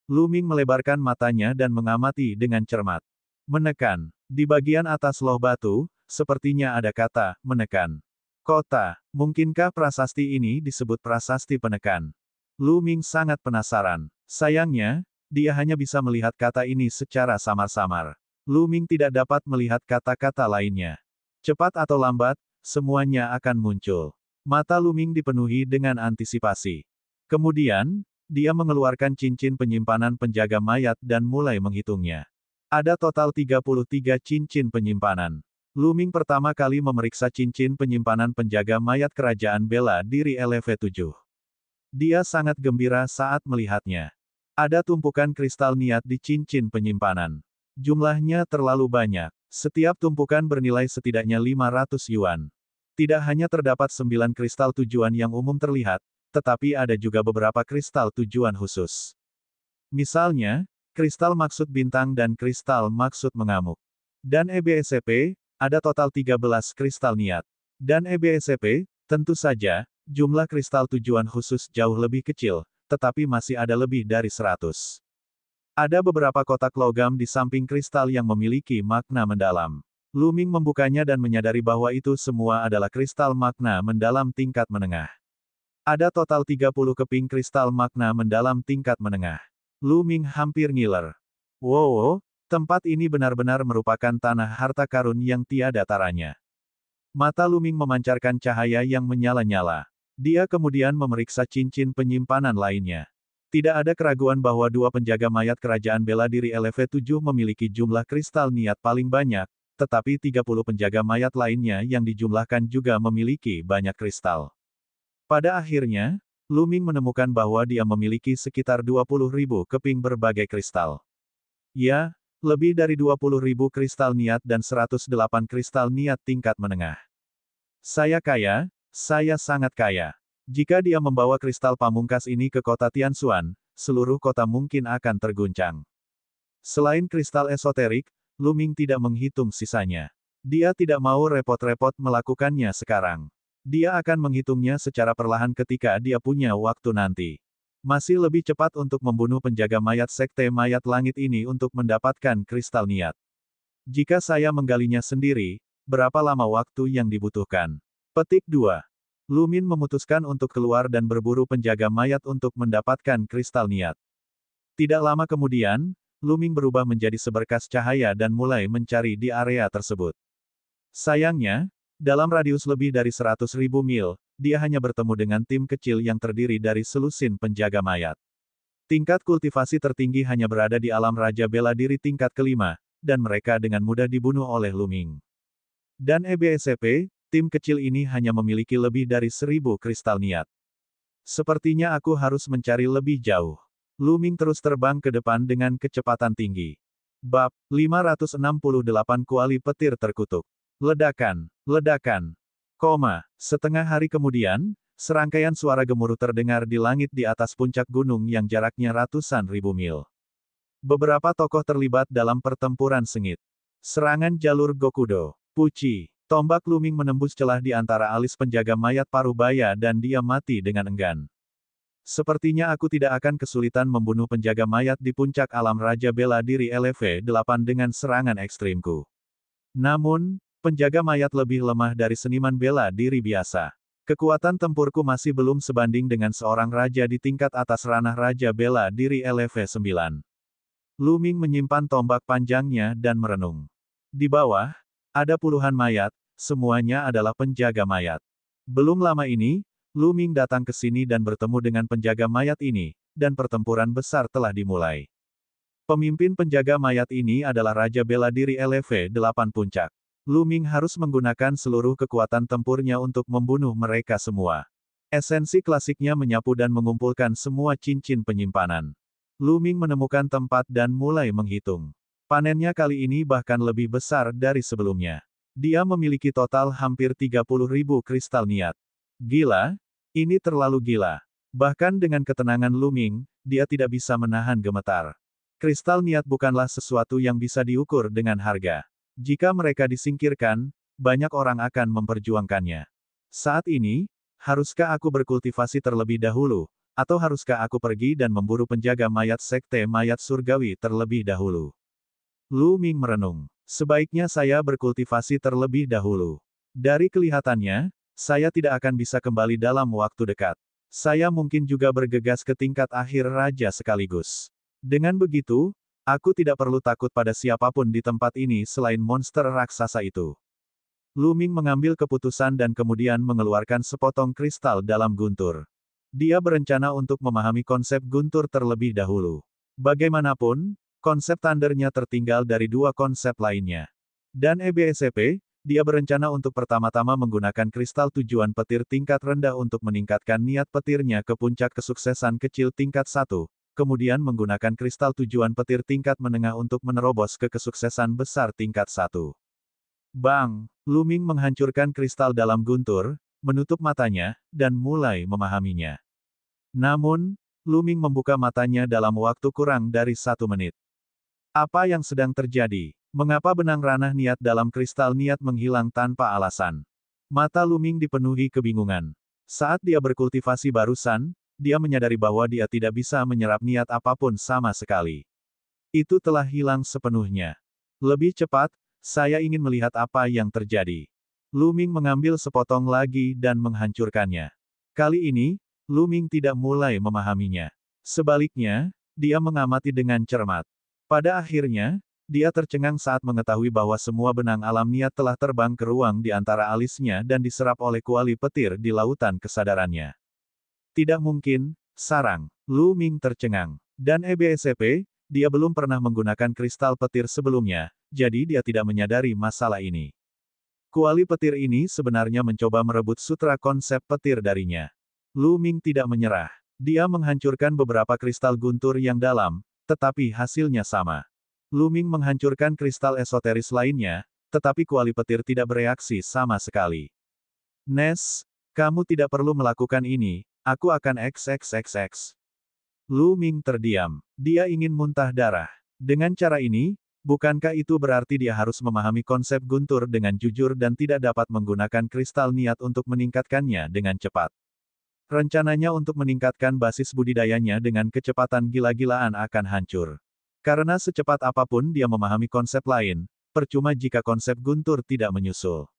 A: Lu Ming melebarkan matanya dan mengamati dengan cermat. Menekan. Di bagian atas loh batu, sepertinya ada kata, menekan. Kota, mungkinkah prasasti ini disebut prasasti penekan? Lu Ming sangat penasaran. Sayangnya, dia hanya bisa melihat kata ini secara samar-samar. Lu Ming tidak dapat melihat kata-kata lainnya. Cepat atau lambat, semuanya akan muncul. Mata Lu Ming dipenuhi dengan antisipasi. Kemudian, dia mengeluarkan cincin penyimpanan penjaga mayat dan mulai menghitungnya. Ada total 33 cincin penyimpanan. Lu Ming pertama kali memeriksa cincin penyimpanan penjaga mayat kerajaan bela diri LV7. Dia sangat gembira saat melihatnya. Ada tumpukan kristal niat di cincin penyimpanan. Jumlahnya terlalu banyak. Setiap tumpukan bernilai setidaknya 500 yuan. Tidak hanya terdapat 9 kristal tujuan yang umum terlihat, tetapi ada juga beberapa kristal tujuan khusus. Misalnya, kristal maksud bintang dan kristal maksud mengamuk. Dan EBSCP, ada total 13 kristal niat. Dan EBSCP, tentu saja, jumlah kristal tujuan khusus jauh lebih kecil, tetapi masih ada lebih dari 100. Ada beberapa kotak logam di samping kristal yang memiliki makna mendalam. Lu Ming membukanya dan menyadari bahwa itu semua adalah kristal makna mendalam tingkat menengah. Ada total 30 keping kristal makna mendalam tingkat menengah. Lu Ming hampir ngiler. Wow, tempat ini benar-benar merupakan tanah harta karun yang tiada taranya. Mata Luming memancarkan cahaya yang menyala-nyala. Dia kemudian memeriksa cincin penyimpanan lainnya. Tidak ada keraguan bahwa dua penjaga mayat kerajaan bela diri LV7 memiliki jumlah kristal niat paling banyak, tetapi 30 penjaga mayat lainnya yang dijumlahkan juga memiliki banyak kristal. Pada akhirnya, Luming menemukan bahwa dia memiliki sekitar 20.000 keping berbagai kristal. Ya, lebih dari 20.000 kristal niat dan 108 kristal niat tingkat menengah. Saya kaya, saya sangat kaya. Jika dia membawa kristal pamungkas ini ke kota Tianxuan, seluruh kota mungkin akan terguncang. Selain kristal esoterik, Luming tidak menghitung sisanya. Dia tidak mau repot-repot melakukannya sekarang. Dia akan menghitungnya secara perlahan ketika dia punya waktu nanti. Masih lebih cepat untuk membunuh penjaga mayat sekte mayat langit ini untuk mendapatkan kristal niat. Jika saya menggalinya sendiri, berapa lama waktu yang dibutuhkan? Petik 2. Lumin memutuskan untuk keluar dan berburu penjaga mayat untuk mendapatkan kristal niat. Tidak lama kemudian, Luming berubah menjadi seberkas cahaya dan mulai mencari di area tersebut. Sayangnya, dalam radius lebih dari 100.000 mil, dia hanya bertemu dengan tim kecil yang terdiri dari selusin penjaga mayat. Tingkat kultivasi tertinggi hanya berada di alam Raja Bela Diri tingkat kelima, dan mereka dengan mudah dibunuh oleh Luming. Dan EBSP, tim kecil ini hanya memiliki lebih dari 1000 kristal niat. Sepertinya aku harus mencari lebih jauh. Luming terus terbang ke depan dengan kecepatan tinggi. Bab 568 Kuali Petir Terkutuk. Ledakan, ledakan. Setengah hari kemudian, serangkaian suara gemuruh terdengar di langit di atas puncak gunung yang jaraknya ratusan ribu mil. Beberapa tokoh terlibat dalam pertempuran sengit. Serangan jalur Gokudo. Puci. Tombak Luming menembus celah di antara alis penjaga mayat Parubaya dan dia mati dengan enggan. Sepertinya aku tidak akan kesulitan membunuh penjaga mayat di puncak alam Raja Bela Diri LV8 dengan serangan ekstrimku. Namun, penjaga mayat lebih lemah dari seniman bela diri biasa. Kekuatan tempurku masih belum sebanding dengan seorang raja di tingkat atas ranah Raja Bela Diri LV9. Luming menyimpan tombak panjangnya dan merenung. Di bawah, ada puluhan mayat, semuanya adalah penjaga mayat. Belum lama ini, Luming datang ke sini dan bertemu dengan penjaga mayat ini, dan pertempuran besar telah dimulai. Pemimpin penjaga mayat ini adalah Raja Bela Diri LV8 Puncak. Luming harus menggunakan seluruh kekuatan tempurnya untuk membunuh mereka semua. Esensi klasiknya menyapu dan mengumpulkan semua cincin penyimpanan. Luming menemukan tempat dan mulai menghitung. Panennya kali ini bahkan lebih besar dari sebelumnya. Dia memiliki total hampir 30.000 kristal niat. Gila, ini terlalu gila. Bahkan dengan ketenangan Luming, dia tidak bisa menahan gemetar. Kristal niat bukanlah sesuatu yang bisa diukur dengan harga. Jika mereka disingkirkan, banyak orang akan memperjuangkannya. Saat ini, haruskah aku berkultivasi terlebih dahulu, atau haruskah aku pergi dan memburu penjaga mayat sekte mayat surgawi terlebih dahulu? Luming merenung. Sebaiknya saya berkultivasi terlebih dahulu. Dari kelihatannya, saya tidak akan bisa kembali dalam waktu dekat. Saya mungkin juga bergegas ke tingkat akhir raja sekaligus. Dengan begitu, aku tidak perlu takut pada siapapun di tempat ini selain monster raksasa itu. Luming mengambil keputusan dan kemudian mengeluarkan sepotong kristal dalam guntur. Dia berencana untuk memahami konsep guntur terlebih dahulu. Bagaimanapun, konsep Thundernya tertinggal dari dua konsep lainnya. Dan EBSP, dia berencana untuk pertama-tama menggunakan kristal tujuan petir tingkat rendah untuk meningkatkan niat petirnya ke puncak kesuksesan kecil tingkat 1, kemudian menggunakan kristal tujuan petir tingkat menengah untuk menerobos ke kesuksesan besar tingkat 1. Bang! Luming menghancurkan kristal dalam guntur, menutup matanya, dan mulai memahaminya. Namun, Luming membuka matanya dalam waktu kurang dari 1 menit. Apa yang sedang terjadi? Mengapa benang ranah niat dalam kristal niat menghilang tanpa alasan? Mata Luming dipenuhi kebingungan. Saat dia berkultivasi barusan, dia menyadari bahwa dia tidak bisa menyerap niat apapun sama sekali. Itu telah hilang sepenuhnya. Lebih cepat, saya ingin melihat apa yang terjadi. Luming mengambil sepotong lagi dan menghancurkannya. Kali ini, Luming tidak mulai memahaminya. Sebaliknya, dia mengamati dengan cermat. Pada akhirnya, Dia tercengang saat mengetahui bahwa semua benang alam niat telah terbang ke ruang di antara alisnya dan diserap oleh kuali petir di lautan kesadarannya. Tidak mungkin, sarang. Lu Ming tercengang. Dan EBSCP, dia belum pernah menggunakan kristal petir sebelumnya, jadi dia tidak menyadari masalah ini. Kuali petir ini sebenarnya mencoba merebut sutra konsep petir darinya. Lu Ming tidak menyerah. Dia menghancurkan beberapa kristal guntur yang dalam, tetapi hasilnya sama. Lu Ming menghancurkan kristal esoteris lainnya, tetapi kuali petir tidak bereaksi sama sekali. Nes, kamu tidak perlu melakukan ini, aku akan XXXX. Lu Ming terdiam. Dia ingin muntah darah. Dengan cara ini, bukankah itu berarti dia harus memahami konsep guntur dengan jujur dan tidak dapat menggunakan kristal niat untuk meningkatkannya dengan cepat? Rencananya untuk meningkatkan basis budidayanya dengan kecepatan gila-gilaan akan hancur. Karena secepat apapun dia memahami konsep lain, percuma jika konsep guntur tidak menyusul.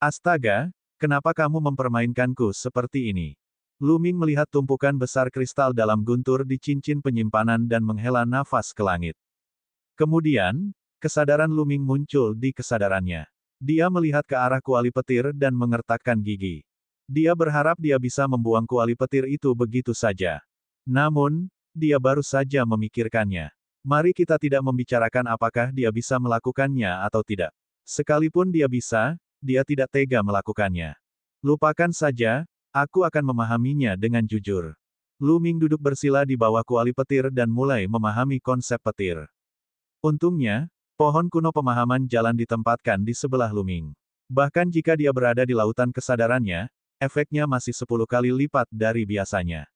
A: Astaga, kenapa kamu mempermainkanku seperti ini? Lu Ming melihat tumpukan besar kristal dalam guntur di cincin penyimpanan dan menghela nafas ke langit. Kemudian, kesadaran Lu Ming muncul di kesadarannya. Dia melihat ke arah kuali petir dan mengertakkan gigi. Dia berharap dia bisa membuang kuali petir itu begitu saja. Namun, dia baru saja memikirkannya. Mari kita tidak membicarakan apakah dia bisa melakukannya atau tidak. Sekalipun dia bisa, dia tidak tega melakukannya. Lupakan saja, aku akan memahaminya dengan jujur. Lu Ming duduk bersila di bawah kuali petir dan mulai memahami konsep petir. Untungnya, pohon kuno pemahaman jalan ditempatkan di sebelah Lu Ming. Bahkan jika dia berada di lautan kesadarannya, efeknya masih 10 kali lipat dari biasanya.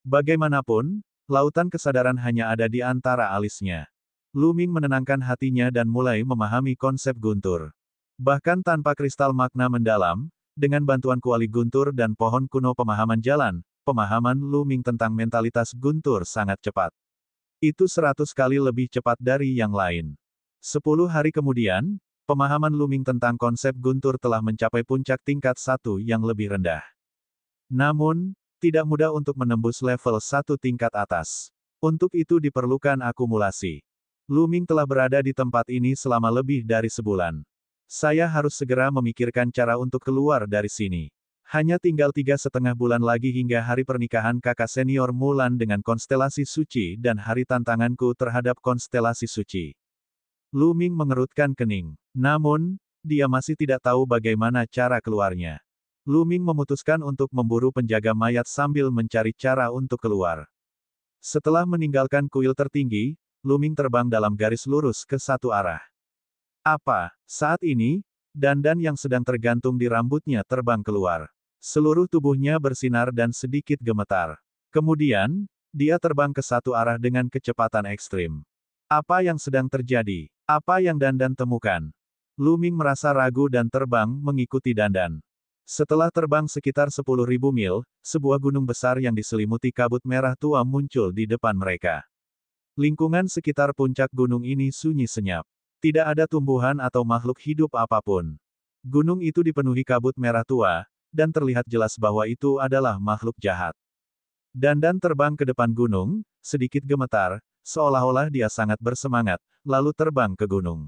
A: Bagaimanapun, lautan kesadaran hanya ada di antara alisnya. Lu Ming menenangkan hatinya dan mulai memahami konsep guntur. Bahkan tanpa kristal makna mendalam, dengan bantuan kuali guntur dan pohon kuno pemahaman jalan, pemahaman Lu Ming tentang mentalitas guntur sangat cepat. Itu 100 kali lebih cepat dari yang lain. 10 hari kemudian, pemahaman Lu Ming tentang konsep guntur telah mencapai puncak tingkat 1 yang lebih rendah. Namun, tidak mudah untuk menembus level 1 tingkat atas. Untuk itu diperlukan akumulasi. Lu Ming telah berada di tempat ini selama lebih dari sebulan. Saya harus segera memikirkan cara untuk keluar dari sini. Hanya tinggal 3,5 bulan lagi hingga hari pernikahan kakak senior Mulan dengan konstelasi suci dan hari tantanganku terhadap konstelasi suci. Lu Ming mengerutkan kening. Namun, dia masih tidak tahu bagaimana cara keluarnya. Lu Ming memutuskan untuk memburu penjaga mayat sambil mencari cara untuk keluar. Setelah meninggalkan kuil tertinggi, Lu Ming terbang dalam garis lurus ke satu arah. Apa? Saat ini, dandan yang sedang tergantung di rambutnya terbang keluar. Seluruh tubuhnya bersinar dan sedikit gemetar. Kemudian, dia terbang ke satu arah dengan kecepatan ekstrim. Apa yang sedang terjadi? Apa yang dandan temukan? Lu Ming merasa ragu dan terbang mengikuti dandan. Setelah terbang sekitar 10.000 mil, sebuah gunung besar yang diselimuti kabut merah tua muncul di depan mereka. Lingkungan sekitar puncak gunung ini sunyi senyap. Tidak ada tumbuhan atau makhluk hidup apapun. Gunung itu dipenuhi kabut merah tua, dan terlihat jelas bahwa itu adalah makhluk jahat. Dandan terbang ke depan gunung, sedikit gemetar, seolah-olah dia sangat bersemangat, lalu terbang ke gunung.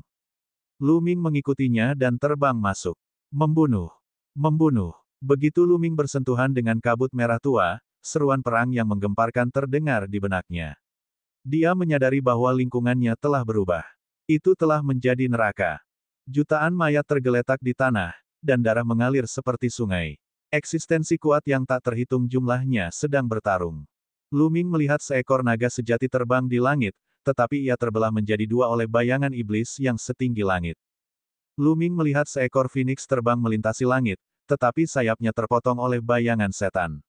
A: Lu Ming mengikutinya dan terbang masuk. Membunuh. Membunuh. Begitu Lu Ming bersentuhan dengan kabut merah tua, seruan perang yang menggemparkan terdengar di benaknya. Dia menyadari bahwa lingkungannya telah berubah. Itu telah menjadi neraka. Jutaan mayat tergeletak di tanah, dan darah mengalir seperti sungai. Eksistensi kuat yang tak terhitung jumlahnya sedang bertarung. Lu Ming melihat seekor naga sejati terbang di langit, tetapi ia terbelah menjadi dua oleh bayangan iblis yang setinggi langit. Lu Ming melihat seekor phoenix terbang melintasi langit, tetapi sayapnya terpotong oleh bayangan setan.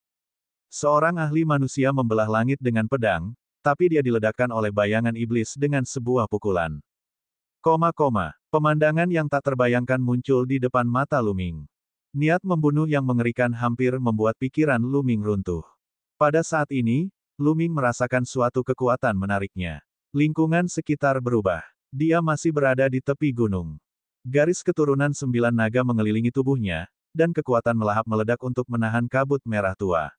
A: Seorang ahli manusia membelah langit dengan pedang, tapi dia diledakkan oleh bayangan iblis dengan sebuah pukulan. Pemandangan yang tak terbayangkan muncul di depan mata Lu Ming. Niat membunuh yang mengerikan hampir membuat pikiran Lu Ming runtuh. Pada saat ini, Lu Ming merasakan suatu kekuatan menariknya. Lingkungan sekitar berubah. Dia masih berada di tepi gunung. Garis keturunan 9 naga mengelilingi tubuhnya, dan kekuatan melahap meledak untuk menahan kabut merah tua.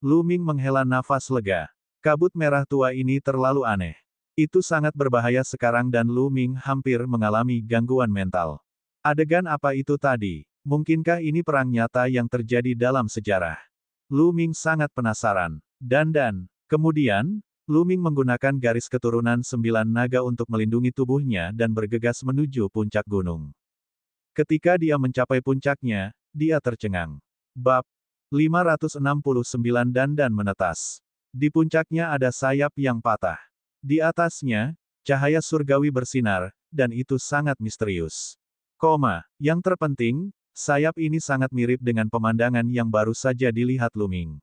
A: Lu Ming menghela nafas lega. Kabut merah tua ini terlalu aneh. Itu sangat berbahaya sekarang dan Lu Ming hampir mengalami gangguan mental. Adegan apa itu tadi? Mungkinkah ini perang nyata yang terjadi dalam sejarah? Lu Ming sangat penasaran. Kemudian, Lu Ming menggunakan garis keturunan 9 naga untuk melindungi tubuhnya dan bergegas menuju puncak gunung. Ketika dia mencapai puncaknya, dia tercengang. Bab 569 Dandan menetas. Di puncaknya ada sayap yang patah. Di atasnya, cahaya surgawi bersinar, dan itu sangat misterius. Yang terpenting, sayap ini sangat mirip dengan pemandangan yang baru saja dilihat Lu Ming.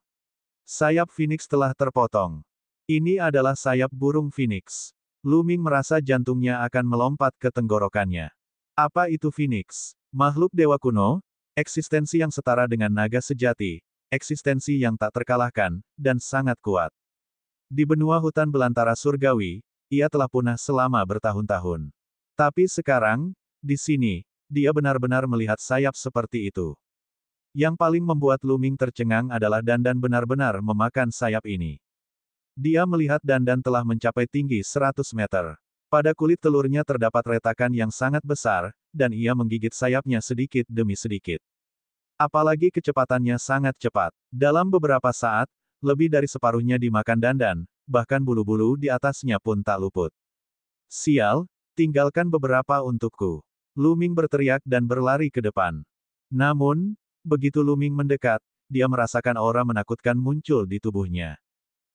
A: Sayap Phoenix telah terpotong. Ini adalah sayap burung Phoenix. Lu Ming merasa jantungnya akan melompat ke tenggorokannya. Apa itu Phoenix? Makhluk dewa kuno, eksistensi yang setara dengan naga sejati, eksistensi yang tak terkalahkan, dan sangat kuat. Di benua hutan belantara surgawi, ia telah punah selama bertahun-tahun. Tapi sekarang, di sini, dia benar-benar melihat sayap seperti itu. Yang paling membuat Lu Ming tercengang adalah Dandan benar-benar memakan sayap ini. Dia melihat Dandan telah mencapai tinggi 100 meter. Pada kulit telurnya terdapat retakan yang sangat besar, dan ia menggigit sayapnya sedikit demi sedikit. Apalagi kecepatannya sangat cepat. Dalam beberapa saat, lebih dari separuhnya dimakan Dandan, bahkan bulu-bulu di atasnya pun tak luput. Sial, tinggalkan beberapa untukku. Lu Ming berteriak dan berlari ke depan. Namun, begitu Lu Ming mendekat, dia merasakan aura menakutkan muncul di tubuhnya.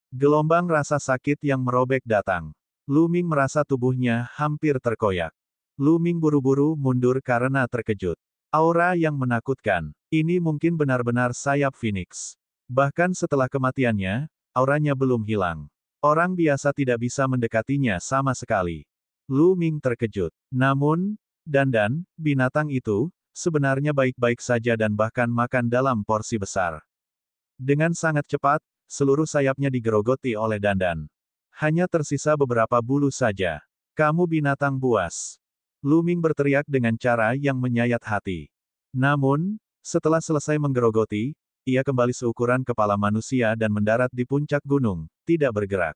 A: Gelombang rasa sakit yang merobek datang. Lu Ming merasa tubuhnya hampir terkoyak. Lu Ming buru-buru mundur karena terkejut. Aura yang menakutkan. Ini mungkin benar-benar sayap Phoenix. Bahkan setelah kematiannya, auranya belum hilang. Orang biasa tidak bisa mendekatinya sama sekali. Lu Ming terkejut. Namun, Dandan, binatang itu, sebenarnya baik-baik saja dan bahkan makan dalam porsi besar. Dengan sangat cepat, seluruh sayapnya digerogoti oleh Dandan. Hanya tersisa beberapa bulu saja. Kamu binatang buas. Lu Ming berteriak dengan cara yang menyayat hati. Namun, setelah selesai menggerogoti, ia kembali seukuran kepala manusia dan mendarat di puncak gunung, tidak bergerak.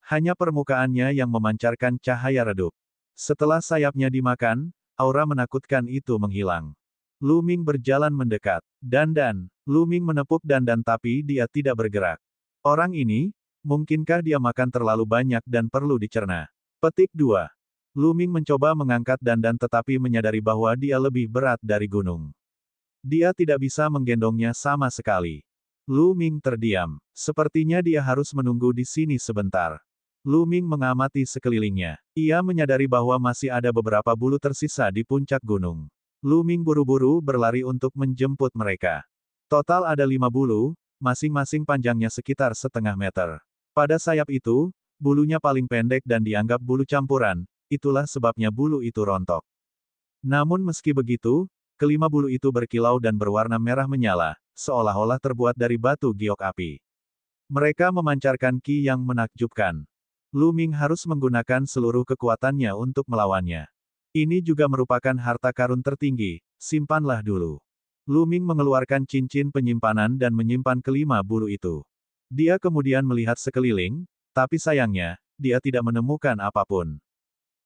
A: Hanya permukaannya yang memancarkan cahaya redup. Setelah sayapnya dimakan, aura menakutkan itu menghilang. Lu Ming berjalan mendekat. Dandan. Lu Ming menepuk Dandan tapi dia tidak bergerak. Orang ini, mungkinkah dia makan terlalu banyak dan perlu dicerna? Petik 2. Lu Ming mencoba mengangkat Dandan tetapi menyadari bahwa dia lebih berat dari gunung. Dia tidak bisa menggendongnya sama sekali. Lu Ming terdiam. Sepertinya dia harus menunggu di sini sebentar. Lu Ming mengamati sekelilingnya. Ia menyadari bahwa masih ada beberapa bulu tersisa di puncak gunung. Lu Ming buru-buru berlari untuk menjemput mereka. Total ada 5 bulu, masing-masing panjangnya sekitar setengah meter. Pada sayap itu, bulunya paling pendek dan dianggap bulu campuran, itulah sebabnya bulu itu rontok. Namun meski begitu, kelima bulu itu berkilau dan berwarna merah menyala, seolah-olah terbuat dari batu giok api. Mereka memancarkan ki yang menakjubkan. Lu Ming harus menggunakan seluruh kekuatannya untuk melawannya. Ini juga merupakan harta karun tertinggi, simpanlah dulu. Lu Ming mengeluarkan cincin penyimpanan dan menyimpan kelima bulu itu. Dia kemudian melihat sekeliling, tapi sayangnya, dia tidak menemukan apapun.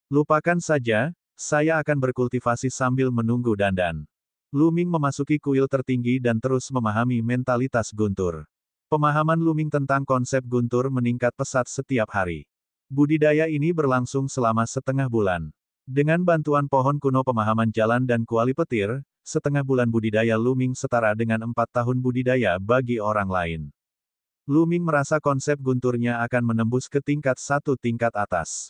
A: Lupakan saja, saya akan berkultivasi sambil menunggu Dandan. Lu Ming memasuki kuil tertinggi dan terus memahami mentalitas Guntur. Pemahaman Lu Ming tentang konsep Guntur meningkat pesat setiap hari. Budidaya ini berlangsung selama setengah bulan. Dengan bantuan pohon kuno pemahaman jalan dan kuali petir, setengah bulan budidaya Lu Ming setara dengan 4 tahun budidaya bagi orang lain. Lu Ming merasa konsep Gunturnya akan menembus ke tingkat atas.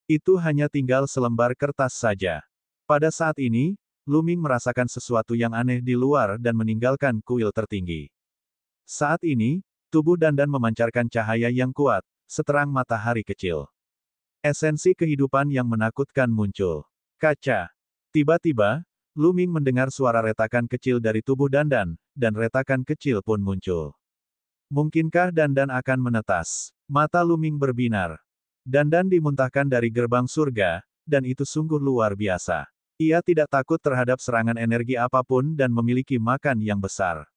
A: Itu hanya tinggal selembar kertas saja. Pada saat ini, Lu Ming merasakan sesuatu yang aneh di luar dan meninggalkan kuil tertinggi. Saat ini, tubuh Dandan memancarkan cahaya yang kuat, seterang matahari kecil. Esensi kehidupan yang menakutkan muncul. Kaca. Tiba-tiba, Lu Ming mendengar suara retakan kecil dari tubuh Dandan, dan retakan kecil pun muncul. Mungkinkah Dandan akan menetas? Mata Lu Ming berbinar. Dandan dimuntahkan dari gerbang surga, dan itu sungguh luar biasa. Ia tidak takut terhadap serangan energi apapun dan memiliki makan yang besar.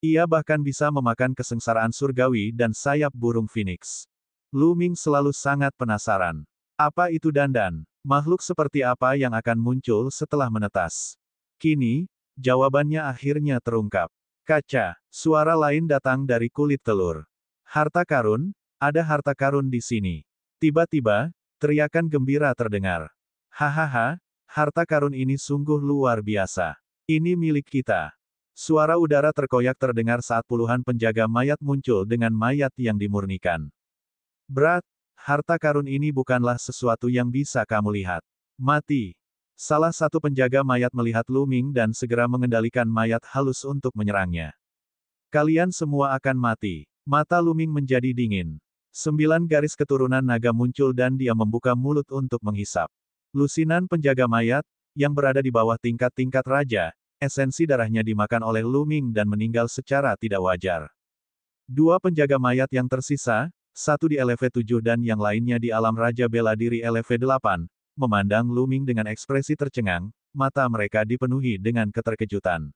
A: Ia bahkan bisa memakan kesengsaraan surgawi dan sayap burung Phoenix. Lu Ming selalu sangat penasaran. Apa itu Dandan? Makhluk seperti apa yang akan muncul setelah menetas? Kini, jawabannya akhirnya terungkap. Kaca, suara lain datang dari kulit telur. Harta karun, ada harta karun di sini. Tiba-tiba, teriakan gembira terdengar. Hahaha, harta karun ini sungguh luar biasa. Ini milik kita. Suara udara terkoyak terdengar saat puluhan penjaga mayat muncul dengan mayat yang dimurnikan. Berat, harta karun ini bukanlah sesuatu yang bisa kamu lihat. Mati. Salah satu penjaga mayat melihat Lu Ming dan segera mengendalikan mayat halus untuk menyerangnya. Kalian semua akan mati. Mata Lu Ming menjadi dingin. 9 garis keturunan naga muncul dan dia membuka mulut untuk menghisap. Lusinan penjaga mayat, yang berada di bawah tingkat-tingkat raja, esensi darahnya dimakan oleh Lu Ming dan meninggal secara tidak wajar. 2 penjaga mayat yang tersisa, satu di LV7 dan yang lainnya di alam raja bela diri LV8, memandang Lu Ming dengan ekspresi tercengang, mata mereka dipenuhi dengan keterkejutan.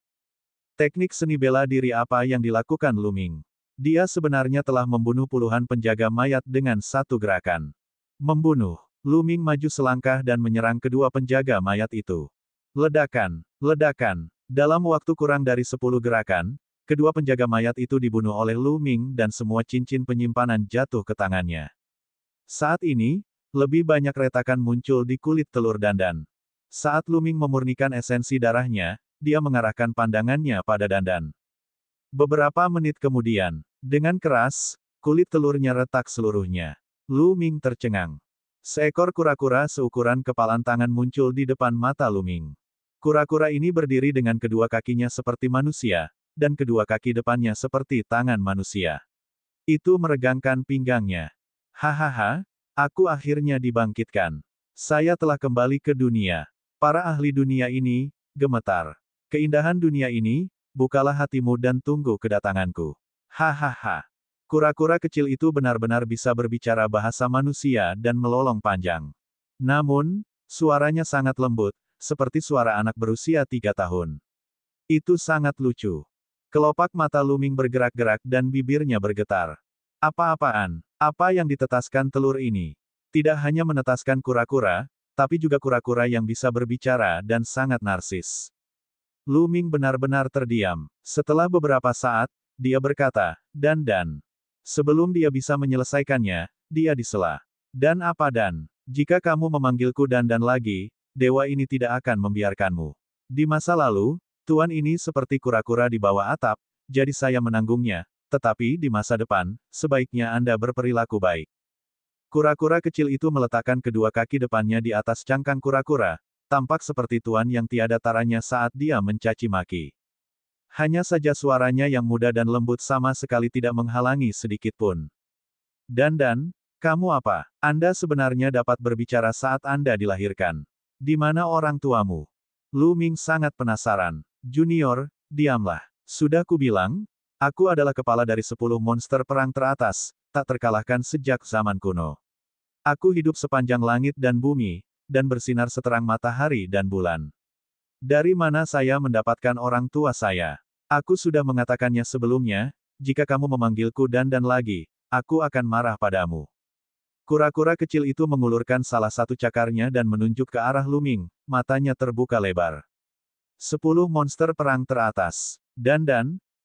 A: Teknik seni bela diri apa yang dilakukan Lu Ming? Dia sebenarnya telah membunuh puluhan penjaga mayat dengan satu gerakan. Membunuh. Lu Ming maju selangkah dan menyerang kedua penjaga mayat itu. Ledakan. Ledakan. Dalam waktu kurang dari 10 gerakan, kedua penjaga mayat itu dibunuh oleh Lu Ming dan semua cincin penyimpanan jatuh ke tangannya. Saat ini, lebih banyak retakan muncul di kulit telur Dandan. Saat Lu Ming memurnikan esensi darahnya, dia mengarahkan pandangannya pada Dandan. Beberapa menit kemudian, dengan keras, kulit telurnya retak seluruhnya. Lu Ming tercengang. Seekor kura-kura seukuran kepalan tangan muncul di depan mata Lu Ming. Kura-kura ini berdiri dengan kedua kakinya seperti manusia, dan kedua kaki depannya seperti tangan manusia. Itu meregangkan pinggangnya. Hahaha, aku akhirnya dibangkitkan. Saya telah kembali ke dunia. Para ahli dunia ini, gemetar. Keindahan dunia ini, bukalah hatimu dan tunggu kedatanganku. Hahaha. Kura-kura kecil itu benar-benar bisa berbicara bahasa manusia dan melolong panjang. Namun, suaranya sangat lembut, seperti suara anak berusia 3 tahun. Itu sangat lucu. Kelopak mata Lu Ming bergerak-gerak dan bibirnya bergetar. Apa-apaan? Apa yang ditetaskan telur ini? Tidak hanya menetaskan kura-kura, tapi juga kura-kura yang bisa berbicara dan sangat narsis. Lu Ming benar-benar terdiam. Setelah beberapa saat, dia berkata, Dan. Sebelum dia bisa menyelesaikannya, dia disela. Dan apa Dan? Jika kamu memanggilku Dan lagi, dewa ini tidak akan membiarkanmu. Di masa lalu, tuan ini seperti kura-kura di bawah atap, jadi saya menanggungnya, tetapi di masa depan, sebaiknya Anda berperilaku baik. Kura-kura kecil itu meletakkan kedua kaki depannya di atas cangkang kura-kura, tampak seperti tuan yang tiada taranya saat dia mencaci maki. Hanya saja suaranya yang muda dan lembut sama sekali tidak menghalangi sedikit pun. Dan, kamu apa? Anda sebenarnya dapat berbicara saat Anda dilahirkan. Di mana orang tuamu? Lu Ming sangat penasaran. Junior, diamlah. Sudah kubilang, aku adalah kepala dari 10 monster perang teratas, tak terkalahkan sejak zaman kuno. Aku hidup sepanjang langit dan bumi, dan bersinar seterang matahari dan bulan. Dari mana saya mendapatkan orang tua saya? Aku sudah mengatakannya sebelumnya, jika kamu memanggilku Dan lagi, aku akan marah padamu. Kura-kura kecil itu mengulurkan salah satu cakarnya dan menunjuk ke arah Lu Ming, matanya terbuka lebar. 10 monster perang teratas. Dan,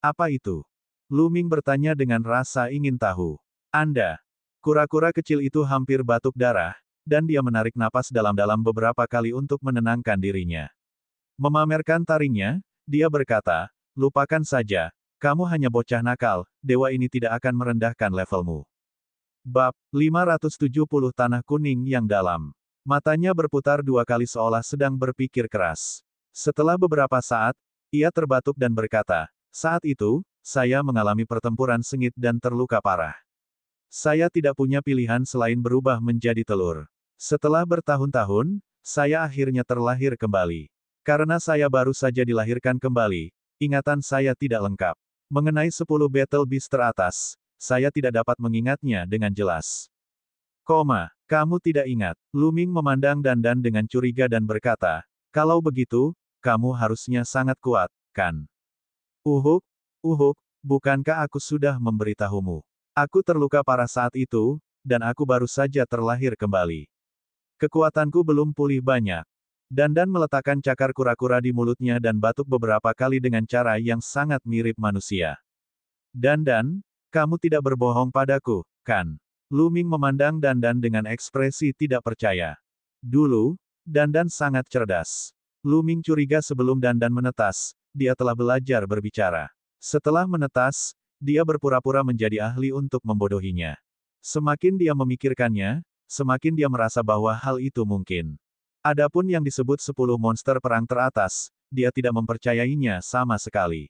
A: apa itu? Lu Ming bertanya dengan rasa ingin tahu. Anda. Kura-kura kecil itu hampir batuk darah, dan dia menarik napas dalam-dalam beberapa kali untuk menenangkan dirinya. Memamerkan taringnya, dia berkata, lupakan saja, kamu hanya bocah nakal, dewa ini tidak akan merendahkan levelmu. Bab 570 Tanah Kuning yang Dalam. Matanya berputar 2 kali seolah sedang berpikir keras. Setelah beberapa saat, ia terbatuk dan berkata, saat itu, saya mengalami pertempuran sengit dan terluka parah. Saya tidak punya pilihan selain berubah menjadi telur. Setelah bertahun-tahun, saya akhirnya terlahir kembali. Karena saya baru saja dilahirkan kembali, ingatan saya tidak lengkap. Mengenai 10 Battle Beast teratas, saya tidak dapat mengingatnya dengan jelas. Kamu tidak ingat. Lu Ming memandang Dan dengan curiga dan berkata, kalau begitu, kamu harusnya sangat kuat, kan? Bukankah aku sudah memberitahumu? Aku terluka parah saat itu, dan aku baru saja terlahir kembali. Kekuatanku belum pulih banyak. Dandan meletakkan cakar kura-kura di mulutnya dan batuk beberapa kali dengan cara yang sangat mirip manusia. Dandan, kamu tidak berbohong padaku, kan? Lu Ming memandang Dandan dengan ekspresi tidak percaya. Dulu, Dandan sangat cerdas. Lu Ming curiga sebelum Dandan menetas, dia telah belajar berbicara. Setelah menetas, dia berpura-pura menjadi ahli untuk membodohinya. Semakin dia memikirkannya, semakin dia merasa bahwa hal itu mungkin. Adapun yang disebut 10 monster perang teratas, dia tidak mempercayainya sama sekali.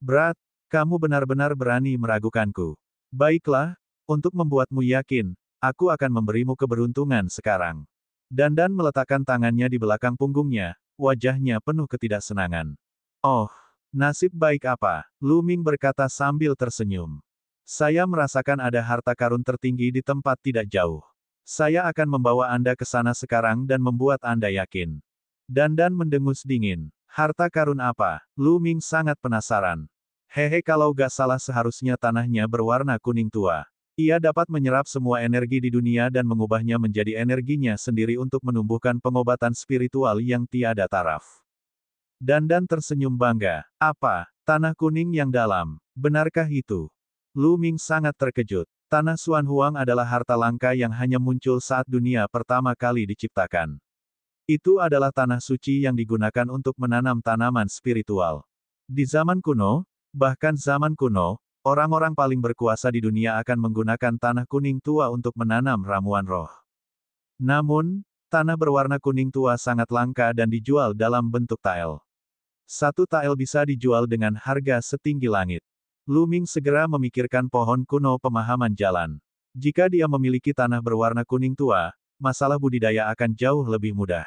A: Berat, kamu benar-benar berani meragukanku. Baiklah, untuk membuatmu yakin, aku akan memberimu keberuntungan sekarang. Dandan meletakkan tangannya di belakang punggungnya, wajahnya penuh ketidaksenangan. Oh, nasib baik apa? Lu Ming berkata sambil tersenyum. Saya merasakan ada harta karun tertinggi di tempat tidak jauh. Saya akan membawa Anda ke sana sekarang dan membuat Anda yakin. Dandan mendengus dingin. Harta karun apa? Lu Ming sangat penasaran. Hehe, kalau gak salah seharusnya tanahnya berwarna kuning tua. Ia dapat menyerap semua energi di dunia dan mengubahnya menjadi energinya sendiri untuk menumbuhkan pengobatan spiritual yang tiada taraf. Dandan tersenyum bangga. Apa? Tanah kuning yang dalam. Benarkah itu? Lu Ming sangat terkejut. Tanah Xuan Huang adalah harta langka yang hanya muncul saat dunia pertama kali diciptakan. Itu adalah tanah suci yang digunakan untuk menanam tanaman spiritual. Di zaman kuno, bahkan zaman kuno, orang-orang paling berkuasa di dunia akan menggunakan tanah kuning tua untuk menanam ramuan roh. Namun, tanah berwarna kuning tua sangat langka dan dijual dalam bentuk tael. Satu tael bisa dijual dengan harga setinggi langit. Lu Ming segera memikirkan pohon kuno pemahaman jalan. Jika dia memiliki tanah berwarna kuning tua, masalah budidaya akan jauh lebih mudah.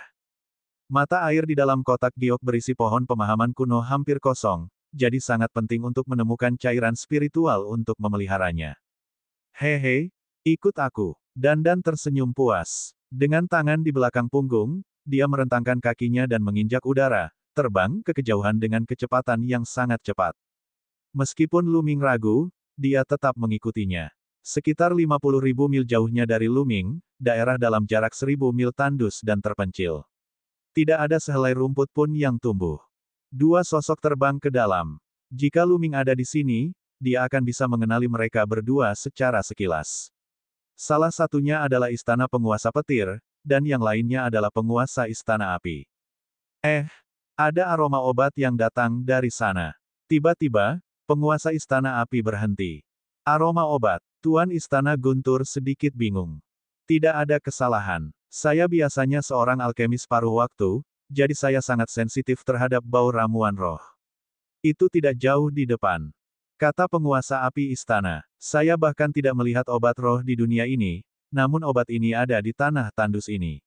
A: Mata air di dalam kotak giok berisi pohon pemahaman kuno hampir kosong, jadi sangat penting untuk menemukan cairan spiritual untuk memeliharanya. Hehe, ikut aku. Dandan tersenyum puas. Dengan tangan di belakang punggung, dia merentangkan kakinya dan menginjak udara, terbang ke kejauhan dengan kecepatan yang sangat cepat. Meskipun Lu Ming ragu, dia tetap mengikutinya. Sekitar 50.000 mil jauhnya dari Lu Ming, daerah dalam jarak 1.000 mil tandus dan terpencil. Tidak ada sehelai rumput pun yang tumbuh. Dua sosok terbang ke dalam. Jika Lu Ming ada di sini, dia akan bisa mengenali mereka berdua secara sekilas. Salah satunya adalah istana penguasa petir, dan yang lainnya adalah penguasa istana api. Ada aroma obat yang datang dari sana. Tiba-tiba, penguasa istana api berhenti. Aroma obat. Tuan istana Guntur sedikit bingung. Tidak ada kesalahan. Saya biasanya seorang alkemis paruh waktu, jadi saya sangat sensitif terhadap bau ramuan roh. Itu tidak jauh di depan. Kata penguasa api istana. Saya bahkan tidak melihat obat roh di dunia ini, namun obat ini ada di tanah tandus ini.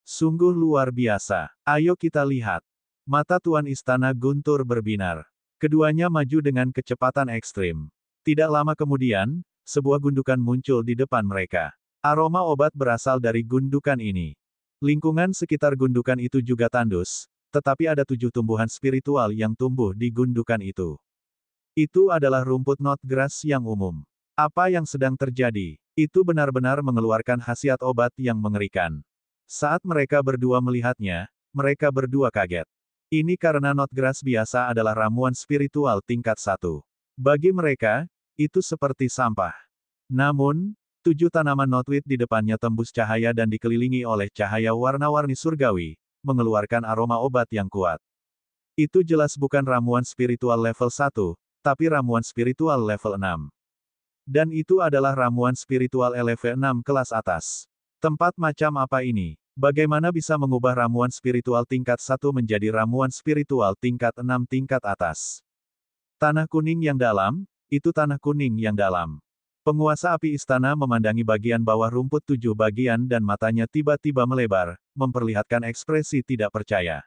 A: Sungguh luar biasa. Ayo kita lihat. Mata Tuan istana Guntur berbinar. Keduanya maju dengan kecepatan ekstrim. Tidak lama kemudian, sebuah gundukan muncul di depan mereka. Aroma obat berasal dari gundukan ini. Lingkungan sekitar gundukan itu juga tandus, tetapi ada 7 tumbuhan spiritual yang tumbuh di gundukan itu. Itu adalah rumput notgrass yang umum. Apa yang sedang terjadi? Itu benar-benar mengeluarkan khasiat obat yang mengerikan. Saat mereka berdua melihatnya, mereka berdua kaget. Ini karena notgrass biasa adalah ramuan spiritual tingkat 1. Bagi mereka, itu seperti sampah. Namun, 7 tanaman notweed di depannya tembus cahaya dan dikelilingi oleh cahaya warna-warni surgawi, mengeluarkan aroma obat yang kuat. Itu jelas bukan ramuan spiritual level 1, tapi ramuan spiritual level 6. Dan itu adalah ramuan spiritual level 6 kelas atas. Tempat macam apa ini? Bagaimana bisa mengubah ramuan spiritual tingkat 1 menjadi ramuan spiritual tingkat 6 tingkat atas? Tanah kuning yang dalam, itu tanah kuning yang dalam. Penguasa api istana memandangi bagian bawah rumput 7 bagian dan matanya tiba-tiba melebar, memperlihatkan ekspresi tidak percaya.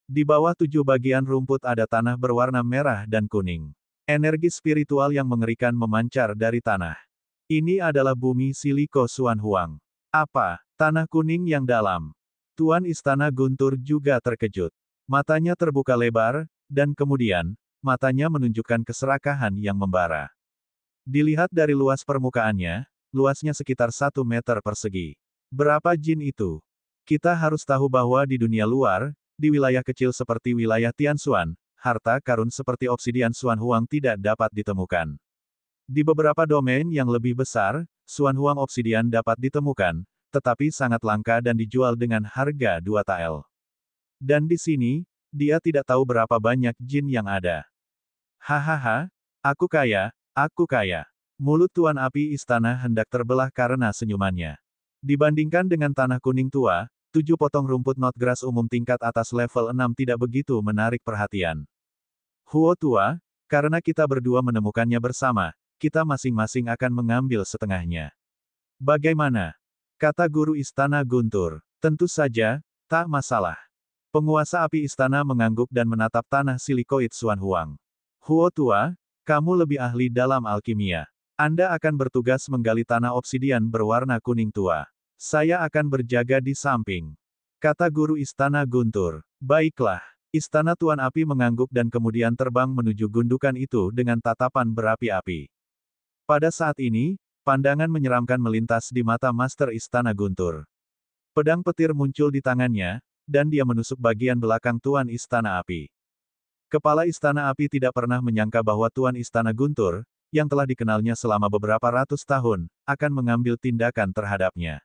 A: Di bawah 7 bagian rumput ada tanah berwarna merah dan kuning. Energi spiritual yang mengerikan memancar dari tanah. Ini adalah bumi Siliko Xuan Huang. Apa? Tanah kuning yang dalam. Tuan istana Guntur juga terkejut. Matanya terbuka lebar, dan kemudian, matanya menunjukkan keserakahan yang membara. Dilihat dari luas permukaannya, luasnya sekitar 1 meter persegi. Berapa jin itu? Kita harus tahu bahwa di dunia luar, di wilayah kecil seperti wilayah Tianshuan, harta karun seperti obsidian Xuan Huang tidak dapat ditemukan. Di beberapa domain yang lebih besar, Xuan Huang obsidian dapat ditemukan, tetapi sangat langka dan dijual dengan harga 2 tael. Dan di sini, dia tidak tahu berapa banyak jin yang ada. Hahaha, aku kaya, aku kaya. Mulut Tuan Api Istana hendak terbelah karena senyumannya. Dibandingkan dengan tanah kuning tua, 7 potong rumput Notgrass umum tingkat atas level 6 tidak begitu menarik perhatian. Huo tua, karena kita berdua menemukannya bersama, kita masing-masing akan mengambil setengahnya. Bagaimana? Kata guru istana Guntur. Tentu saja, tak masalah. Penguasa api istana mengangguk dan menatap tanah silikoid Xuan Huang. Huo tua, kamu lebih ahli dalam alkimia. Anda akan bertugas menggali tanah obsidian berwarna kuning tua. Saya akan berjaga di samping. Kata guru istana Guntur. Baiklah. Istana Tuan Api mengangguk dan kemudian terbang menuju gundukan itu dengan tatapan berapi-api. Pada saat ini, pandangan menyeramkan melintas di mata Master Istana Guntur. Pedang petir muncul di tangannya, dan dia menusuk bagian belakang Tuan Istana Api. Kepala Istana Api tidak pernah menyangka bahwa Tuan Istana Guntur, yang telah dikenalnya selama beberapa ratus tahun, akan mengambil tindakan terhadapnya.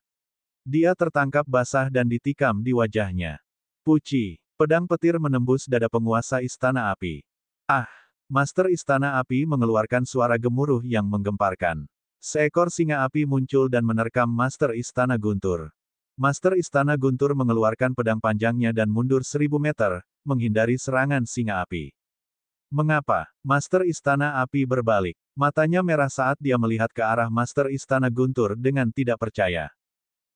A: Dia tertangkap basah dan ditikam di wajahnya. Puci, pedang petir menembus dada penguasa Istana Api. Ah! Master Istana Api mengeluarkan suara gemuruh yang menggemparkan. Seekor singa api muncul dan menerkam Master Istana Guntur. Master Istana Guntur mengeluarkan pedang panjangnya dan mundur 1000 meter, menghindari serangan singa api. Mengapa? Master Istana Api berbalik. Matanya merah saat dia melihat ke arah Master Istana Guntur dengan tidak percaya.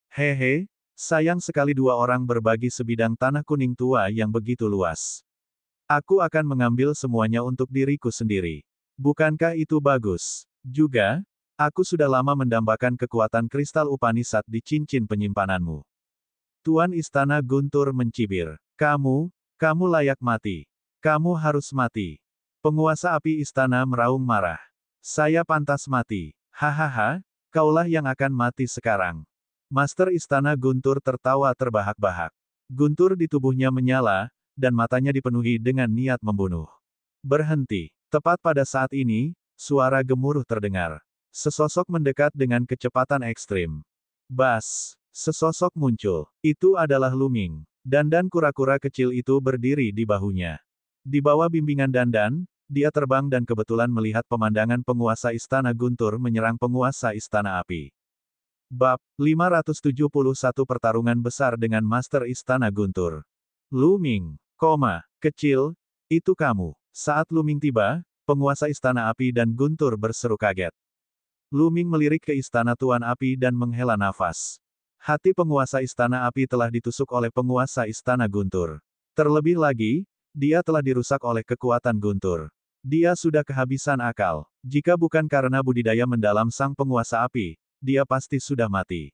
A: Hehe, sayang sekali 2 orang berbagi sebidang tanah kuning tua yang begitu luas. Aku akan mengambil semuanya untuk diriku sendiri. Bukankah itu bagus? Juga, aku sudah lama mendambakan kekuatan kristal Upanisad di cincin penyimpananmu. Tuan Istana Guntur mencibir. Kamu layak mati. Kamu harus mati. Penguasa api istana meraung marah. Saya pantas mati. Hahaha, kaulah yang akan mati sekarang. Master Istana Guntur tertawa terbahak-bahak. Guntur di tubuhnya menyala, dan matanya dipenuhi dengan niat membunuh. Berhenti. Tepat pada saat ini, suara gemuruh terdengar. Sesosok mendekat dengan kecepatan ekstrim. Bas! Sesosok muncul. Itu adalah Luming. Dandan kura-kura kecil itu berdiri di bahunya. Di bawah bimbingan Dandan, dia terbang dan kebetulan melihat pemandangan penguasa Istana Guntur menyerang penguasa Istana Api. Bab 571 Pertarungan besar dengan Master Istana Guntur. Luming, kecil, itu kamu. Saat Luming tiba, penguasa Istana Api dan Guntur berseru kaget. Luming melirik ke Istana Tuan Api dan menghela nafas. Hati penguasa Istana Api telah ditusuk oleh penguasa Istana Guntur. Terlebih lagi, dia telah dirusak oleh kekuatan Guntur. Dia sudah kehabisan akal. Jika bukan karena budidaya mendalam sang penguasa api, dia pasti sudah mati.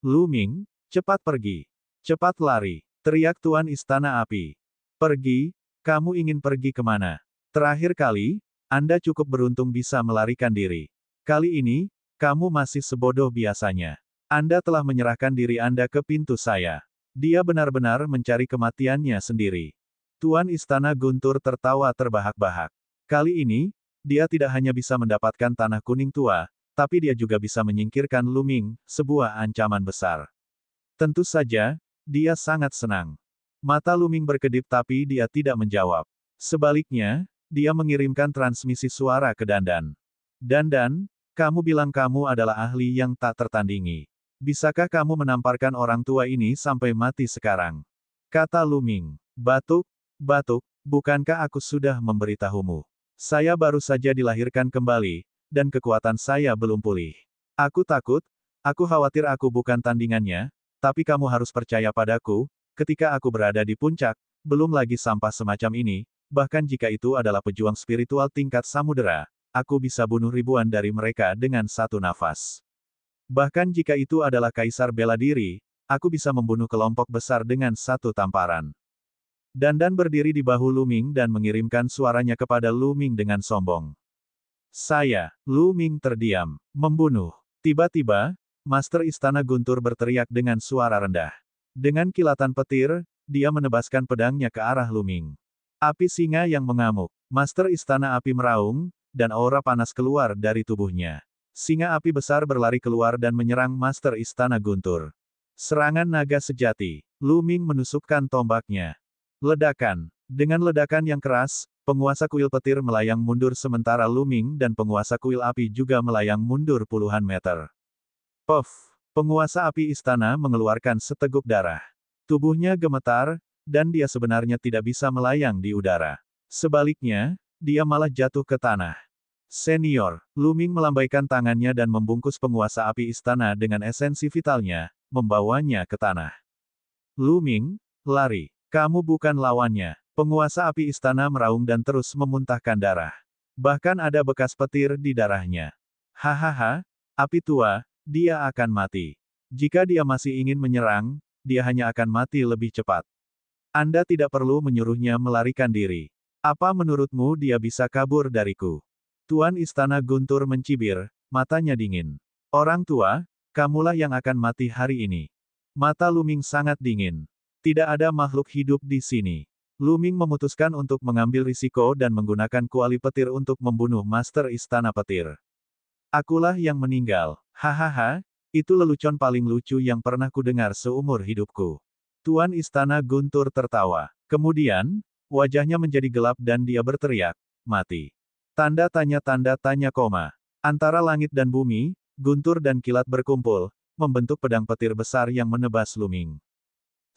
A: Luming, cepat pergi. Cepat lari, teriak Tuan Istana Api. Pergi? Kamu ingin pergi kemana? Terakhir kali, Anda cukup beruntung bisa melarikan diri. Kali ini, kamu masih sebodoh biasanya. Anda telah menyerahkan diri Anda ke pintu saya. Dia benar-benar mencari kematiannya sendiri. Tuan Istana Guntur tertawa terbahak-bahak. Kali ini, dia tidak hanya bisa mendapatkan tanah kuning tua, tapi dia juga bisa menyingkirkan Luming, sebuah ancaman besar. Tentu saja, dia sangat senang. Mata Luming berkedip tapi dia tidak menjawab. Sebaliknya, dia mengirimkan transmisi suara ke Dandan. Dandan, kamu bilang kamu adalah ahli yang tak tertandingi. Bisakah kamu menamparkan orang tua ini sampai mati sekarang? Kata Luming. Batuk, bukankah aku sudah memberitahumu? Saya baru saja dilahirkan kembali, dan kekuatan saya belum pulih. Aku takut, aku khawatir aku bukan tandingannya, tapi kamu harus percaya padaku, ketika aku berada di puncak, belum lagi sampah semacam ini, bahkan jika itu adalah pejuang spiritual tingkat samudera, aku bisa bunuh ribuan dari mereka dengan satu nafas. Bahkan jika itu adalah kaisar bela diri, aku bisa membunuh kelompok besar dengan satu tamparan. Dandan berdiri di bahu Luming dan mengirimkan suaranya kepada Luming dengan sombong. Luming terdiam. Membunuh. Tiba-tiba, Master Istana Guntur berteriak dengan suara rendah. Dengan kilatan petir, dia menebaskan pedangnya ke arah Luming. Api singa yang mengamuk. Master Istana Api meraung, dan aura panas keluar dari tubuhnya. Singa api besar berlari keluar dan menyerang Master Istana Guntur. Serangan naga sejati. Luming menusukkan tombaknya. Ledakan. Dengan ledakan yang keras, penguasa kuil petir melayang mundur sementara Luming dan penguasa kuil api juga melayang mundur puluhan meter. Puff! Penguasa api istana mengeluarkan seteguk darah. Tubuhnya gemetar, dan dia sebenarnya tidak bisa melayang di udara. Sebaliknya, dia malah jatuh ke tanah. Senior, Luming melambaikan tangannya dan membungkus penguasa api istana dengan esensi vitalnya, membawanya ke tanah. Luming, lari. Kamu bukan lawannya. Penguasa api istana meraung dan terus memuntahkan darah. Bahkan ada bekas petir di darahnya. Hahaha, api tua, dia akan mati. Jika dia masih ingin menyerang, dia hanya akan mati lebih cepat. Anda tidak perlu menyuruhnya melarikan diri. Apa menurutmu dia bisa kabur dariku? Tuan Istana Guntur mencibir, matanya dingin. Orang tua, kamulah yang akan mati hari ini. Mata Luming sangat dingin. Tidak ada makhluk hidup di sini. Luming memutuskan untuk mengambil risiko dan menggunakan kuali petir untuk membunuh Master Istana Petir. Akulah yang meninggal. Hahaha, itu lelucon paling lucu yang pernah kudengar seumur hidupku. Tuan Istana Guntur tertawa. Kemudian, wajahnya menjadi gelap dan dia berteriak, mati. Tanda tanya koma. Antara langit dan bumi, guntur dan kilat berkumpul, membentuk pedang petir besar yang menebas Luming.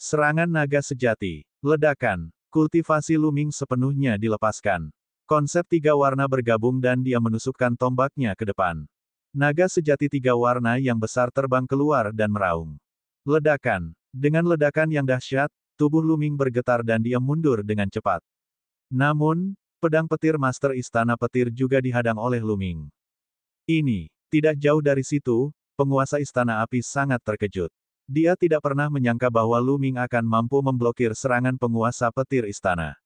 A: Serangan naga sejati. Ledakan. Kultivasi Luming sepenuhnya dilepaskan. Konsep tiga warna bergabung dan dia menusukkan tombaknya ke depan. Naga sejati tiga warna yang besar terbang keluar dan meraung. Ledakan. Dengan ledakan yang dahsyat, tubuh Luming bergetar dan dia mundur dengan cepat. Namun, pedang petir Master Istana Petir juga dihadang oleh Luming. Tidak jauh dari situ, penguasa Istana Api sangat terkejut. Dia tidak pernah menyangka bahwa Luming akan mampu memblokir serangan penguasa petir istana.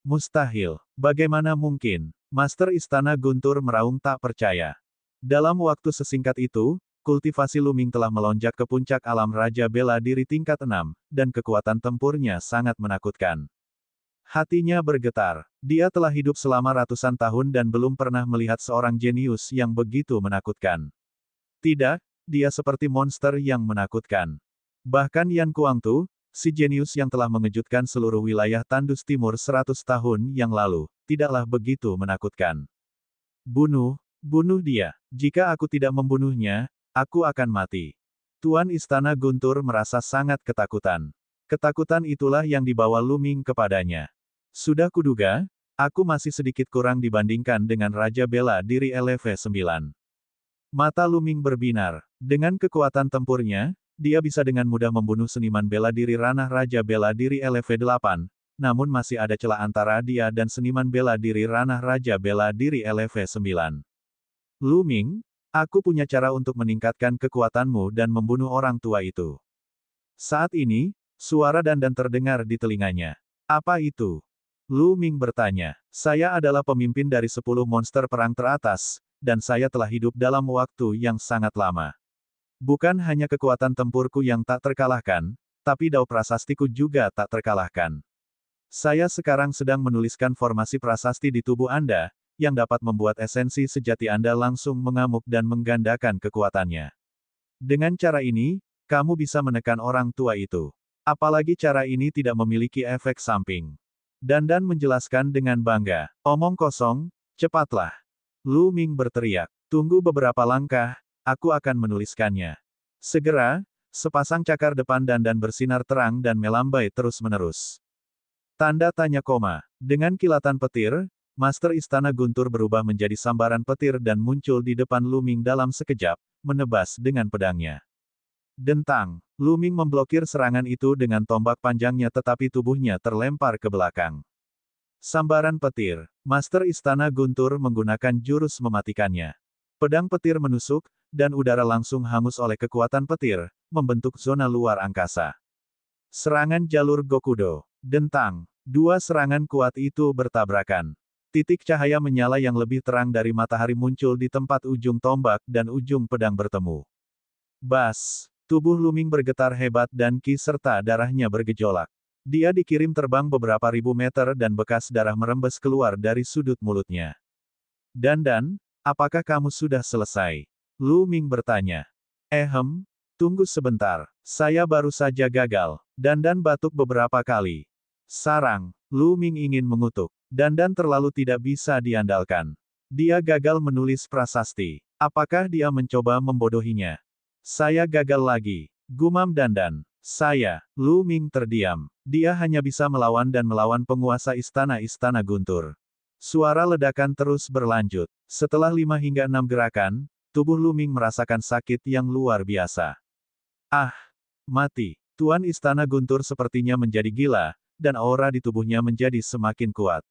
A: Mustahil. Bagaimana mungkin? Master Istana Guntur meraung tak percaya. Dalam waktu sesingkat itu, kultivasi Luming telah melonjak ke puncak alam Raja Bela Diri tingkat 6, dan kekuatan tempurnya sangat menakutkan. Hatinya bergetar. Dia telah hidup selama ratusan tahun dan belum pernah melihat seorang jenius yang begitu menakutkan. Tidak, dia seperti monster yang menakutkan. Bahkan Yan Kuangtu, si jenius yang telah mengejutkan seluruh wilayah Tandus Timur 100 tahun yang lalu, tidaklah begitu menakutkan. Bunuh dia. Jika aku tidak membunuhnya, aku akan mati. Tuan Istana Guntur merasa sangat ketakutan. Ketakutan itulah yang dibawa Luming kepadanya. Sudah kuduga, aku masih sedikit kurang dibandingkan dengan Raja Bela Diri LV9. Mata Luming berbinar. Dengan kekuatan tempurnya, dia bisa dengan mudah membunuh seniman bela diri ranah Raja Bela Diri LV8, namun masih ada celah antara dia dan seniman bela diri ranah Raja Bela Diri LV9. Luming, aku punya cara untuk meningkatkan kekuatanmu dan membunuh orang tua itu. Saat ini, suara dandan terdengar di telinganya. Apa itu? Luming bertanya. Saya adalah pemimpin dari 10 monster perang teratas, dan saya telah hidup dalam waktu yang sangat lama. Bukan hanya kekuatan tempurku yang tak terkalahkan, tapi dao prasastiku juga tak terkalahkan. Saya sekarang sedang menuliskan formasi prasasti di tubuh Anda, yang dapat membuat esensi sejati Anda langsung mengamuk dan menggandakan kekuatannya. Dengan cara ini, kamu bisa menekan orang tua itu. Apalagi cara ini tidak memiliki efek samping. Dandan menjelaskan dengan bangga. Omong kosong, cepatlah. Luming berteriak. Tunggu beberapa langkah, aku akan menuliskannya. Segera, sepasang cakar depan Dandan bersinar terang dan melambai terus-menerus. Tanda tanya koma. Dengan kilatan petir, Master Istana Guntur berubah menjadi sambaran petir dan muncul di depan Luming dalam sekejap, menebas dengan pedangnya. Dentang. Luming memblokir serangan itu dengan tombak panjangnya tetapi tubuhnya terlempar ke belakang. Sambaran petir. Master Istana Guntur menggunakan jurus mematikannya. Pedang petir menusuk, dan udara langsung hangus oleh kekuatan petir, membentuk zona luar angkasa. Serangan jalur Gokudo. Dentang. Dua serangan kuat itu bertabrakan. Titik cahaya menyala yang lebih terang dari matahari muncul di tempat ujung tombak dan ujung pedang bertemu. Bas! Tubuh Luming bergetar hebat dan ki serta darahnya bergejolak. Dia dikirim terbang beberapa ribu meter dan bekas darah merembes keluar dari sudut mulutnya. Dandan, apakah kamu sudah selesai? Luming bertanya. Tunggu sebentar. Saya baru saja gagal. Dandan batuk beberapa kali. Sarang, Luming ingin mengutuk. Dandan terlalu tidak bisa diandalkan. Dia gagal menulis prasasti. Apakah dia mencoba membodohinya? Saya gagal lagi. Gumam Dandan. Luming terdiam. Dia hanya bisa melawan dan melawan penguasa istana-istana guntur. Suara ledakan terus berlanjut. Setelah 5 hingga 6 gerakan, tubuh Luming merasakan sakit yang luar biasa. Mati. Tuan Istana Guntur sepertinya menjadi gila, dan aura di tubuhnya menjadi semakin kuat.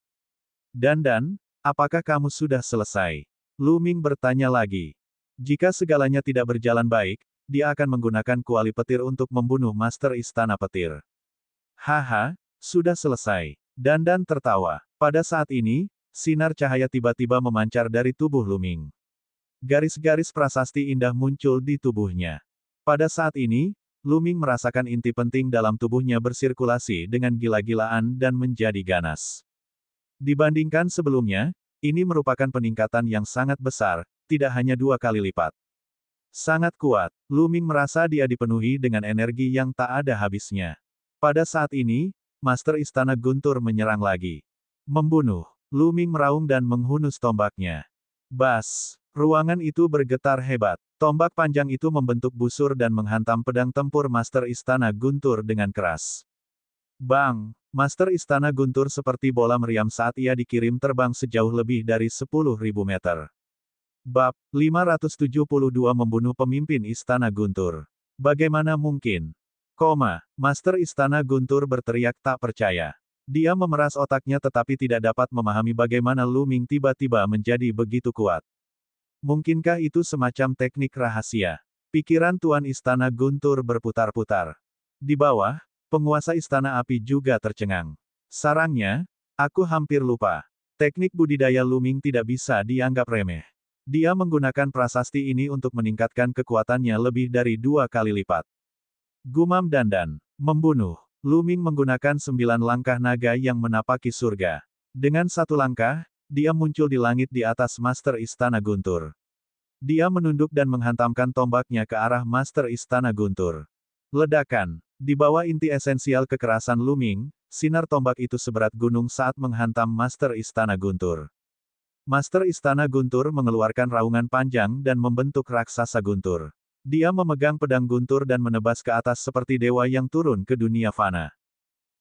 A: Dandan, apakah kamu sudah selesai? Luming bertanya lagi. Jika segalanya tidak berjalan baik, dia akan menggunakan kuali petir untuk membunuh Master Istana Petir. Haha, sudah selesai. Dandan tertawa. Pada saat ini, sinar cahaya tiba-tiba memancar dari tubuh Luming. Garis-garis prasasti indah muncul di tubuhnya. Pada saat ini, Luming merasakan inti penting dalam tubuhnya bersirkulasi dengan gila-gilaan dan menjadi ganas. Dibandingkan sebelumnya, ini merupakan peningkatan yang sangat besar, tidak hanya 2 kali lipat. Sangat kuat, Luming merasa dia dipenuhi dengan energi yang tak ada habisnya. Pada saat ini, Master Istana Guntur menyerang lagi. Membunuh, Luming meraung dan menghunus tombaknya. Bas! Ruangan itu bergetar hebat. Tombak panjang itu membentuk busur dan menghantam pedang tempur Master Istana Guntur dengan keras. Bang! Master Istana Guntur seperti bola meriam saat ia dikirim terbang sejauh lebih dari 10.000 meter. Bab 572 membunuh pemimpin Istana Guntur. Bagaimana mungkin? Master Istana Guntur berteriak tak percaya. Dia memeras otaknya tetapi tidak dapat memahami bagaimana Luming tiba-tiba menjadi begitu kuat. Mungkinkah itu semacam teknik rahasia? Pikiran Tuan Istana Guntur berputar-putar. Di bawah, penguasa Istana Api juga tercengang. Sarangnya, aku hampir lupa. Teknik budidaya Luming tidak bisa dianggap remeh. Dia menggunakan prasasti ini untuk meningkatkan kekuatannya lebih dari 2 kali lipat. Gumam Dandan. Membunuh. Luming menggunakan 9 langkah naga yang menapaki surga. Dengan 1 langkah, dia muncul di langit di atas Master Istana Guntur. Dia menunduk dan menghantamkan tombaknya ke arah Master Istana Guntur. Ledakan. Di bawah inti esensial kekerasan Luming, sinar tombak itu seberat gunung saat menghantam Master Istana Guntur. Master Istana Guntur mengeluarkan raungan panjang dan membentuk raksasa guntur. Dia memegang pedang guntur dan menebas ke atas seperti dewa yang turun ke dunia fana.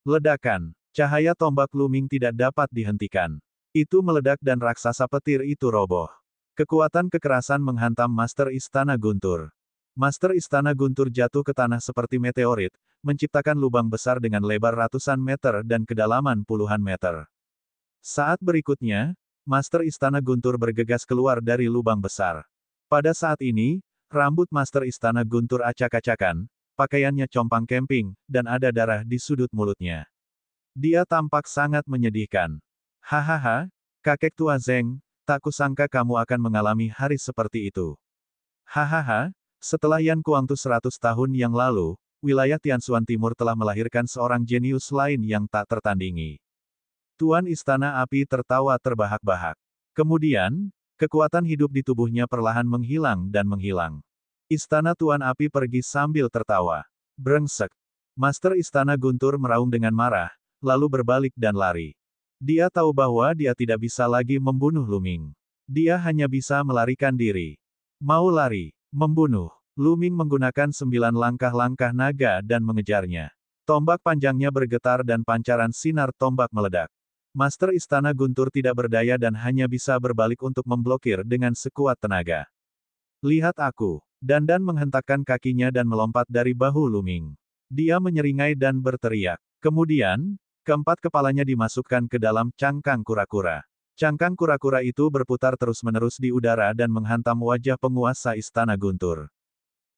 A: Ledakan. Cahaya tombak Luming tidak dapat dihentikan. Itu meledak dan raksasa petir itu roboh. Kekuatan kekerasan menghantam Master Istana Guntur. Master Istana Guntur jatuh ke tanah seperti meteorit, menciptakan lubang besar dengan lebar ratusan meter dan kedalaman puluhan meter. Saat berikutnya, Master Istana Guntur bergegas keluar dari lubang besar. Pada saat ini, rambut Master Istana Guntur acak-acakan, pakaiannya compang camping, dan ada darah di sudut mulutnya. Dia tampak sangat menyedihkan. Hahaha, kakek tua Zeng, tak kusangka kamu akan mengalami hari seperti itu. Hahaha, setelah Yan Kuangtu 100 tahun yang lalu, wilayah Tianxuan Timur telah melahirkan seorang jenius lain yang tak tertandingi. Tuan Istana Api tertawa terbahak-bahak. Kemudian, kekuatan hidup di tubuhnya perlahan menghilang dan menghilang. Istana Tuan Api pergi sambil tertawa. Brengsek. Master Istana Guntur meraung dengan marah, lalu berbalik dan lari. Dia tahu bahwa dia tidak bisa lagi membunuh Luming. Dia hanya bisa melarikan diri. Mau lari, membunuh. Luming menggunakan 9 langkah-langkah naga dan mengejarnya. Tombak panjangnya bergetar dan pancaran sinar tombak meledak. Master Istana Guntur tidak berdaya dan hanya bisa berbalik untuk memblokir dengan sekuat tenaga. Lihat aku. Dandan menghentakkan kakinya dan melompat dari bahu Luming. Dia menyeringai dan berteriak. Kemudian, keempat kepalanya dimasukkan ke dalam cangkang kura-kura. Cangkang kura-kura itu berputar terus-menerus di udara dan menghantam wajah penguasa Istana Guntur.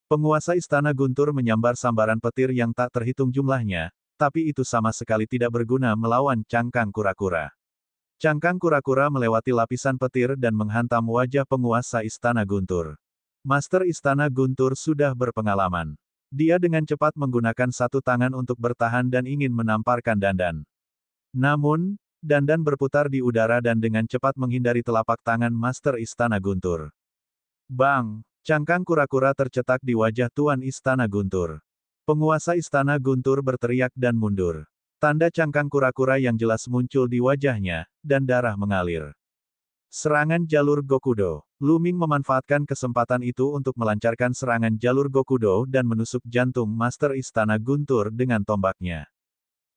A: Penguasa Istana Guntur menyambar sambaran petir yang tak terhitung jumlahnya, tapi itu sama sekali tidak berguna melawan cangkang kura-kura. Cangkang kura-kura melewati lapisan petir dan menghantam wajah penguasa Istana Guntur. Master Istana Guntur sudah berpengalaman. Dia dengan cepat menggunakan satu tangan untuk bertahan dan ingin menamparkan Dandan. Namun, Dandan berputar di udara dan dengan cepat menghindari telapak tangan Master Istana Guntur. Bang! Cangkang kura-kura tercetak di wajah Tuan Istana Guntur. Penguasa Istana Guntur berteriak dan mundur. Tanda cangkang kura-kura yang jelas muncul di wajahnya, dan darah mengalir. Serangan jalur Gokudo. Lu Ming memanfaatkan kesempatan itu untuk melancarkan serangan jalur Gokudo dan menusuk jantung Master Istana Guntur dengan tombaknya.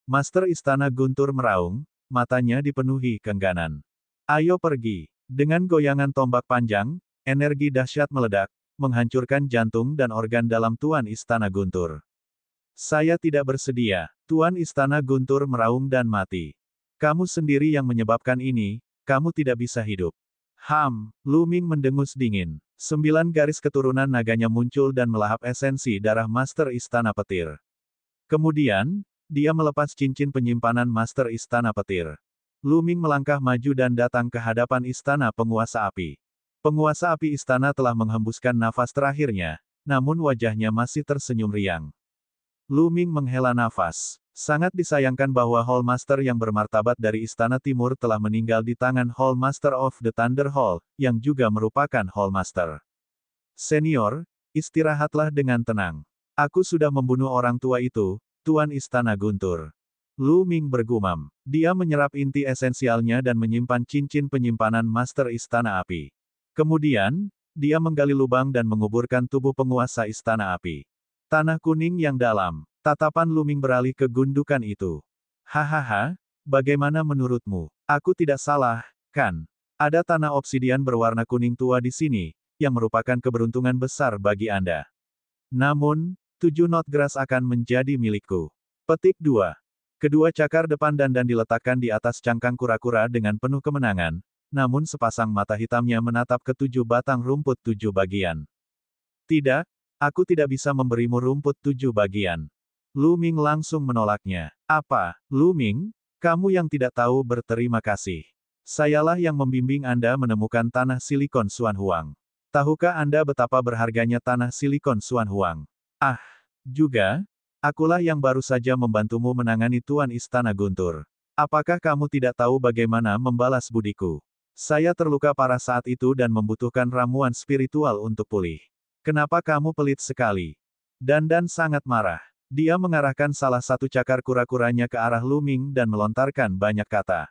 A: Master Istana Guntur meraung, matanya dipenuhi keengganan. Ayo pergi. Dengan goyangan tombak panjang, energi dahsyat meledak, menghancurkan jantung dan organ dalam Tuan Istana Guntur. Saya tidak bersedia. Tuan Istana Guntur meraung dan mati. Kamu sendiri yang menyebabkan ini, kamu tidak bisa hidup. Lu Ming mendengus dingin. 9 garis keturunan naganya muncul dan melahap esensi darah Master Istana Petir. Kemudian, dia melepas cincin penyimpanan Master Istana Petir. Lu Ming melangkah maju dan datang ke hadapan Istana Penguasa Api. Penguasa Api Istana telah menghembuskan nafas terakhirnya, namun wajahnya masih tersenyum riang. Lu Ming menghela nafas. Sangat disayangkan bahwa Hall Master yang bermartabat dari Istana Timur telah meninggal di tangan Hall Master of the Thunder Hall, yang juga merupakan Hall Master. Senior, istirahatlah dengan tenang. Aku sudah membunuh orang tua itu, Tuan Istana Guntur. Lu Ming bergumam. Dia menyerap inti esensialnya dan menyimpan cincin penyimpanan Master Istana Api. Kemudian, dia menggali lubang dan menguburkan tubuh penguasa Istana Api. Tanah kuning yang dalam. Tatapan Lu Ming beralih ke gundukan itu. Hahaha, bagaimana menurutmu? Aku tidak salah, kan? Ada tanah obsidian berwarna kuning tua di sini, yang merupakan keberuntungan besar bagi Anda. Namun, 7 knot grass akan menjadi milikku. Petik 2. Kedua cakar depan Dandan diletakkan di atas cangkang kura-kura dengan penuh kemenangan, namun sepasang mata hitamnya menatap ke 7 batang rumput 7 bagian. Tidak, aku tidak bisa memberimu rumput 7 bagian. Lu Ming langsung menolaknya. Apa, Lu Ming? Kamu yang tidak tahu berterima kasih. Sayalah yang membimbing Anda menemukan tanah silikon Xuan Huang. Tahukah Anda betapa berharganya tanah silikon Xuan Huang? Ah, juga, akulah yang baru saja membantumu menangani Tuan Istana Guntur. Apakah kamu tidak tahu bagaimana membalas budiku? Saya terluka parah saat itu dan membutuhkan ramuan spiritual untuk pulih. Kenapa kamu pelit sekali? Dandan sangat marah. Dia mengarahkan salah satu cakar kura-kuranya ke arah Lu Ming dan melontarkan banyak kata.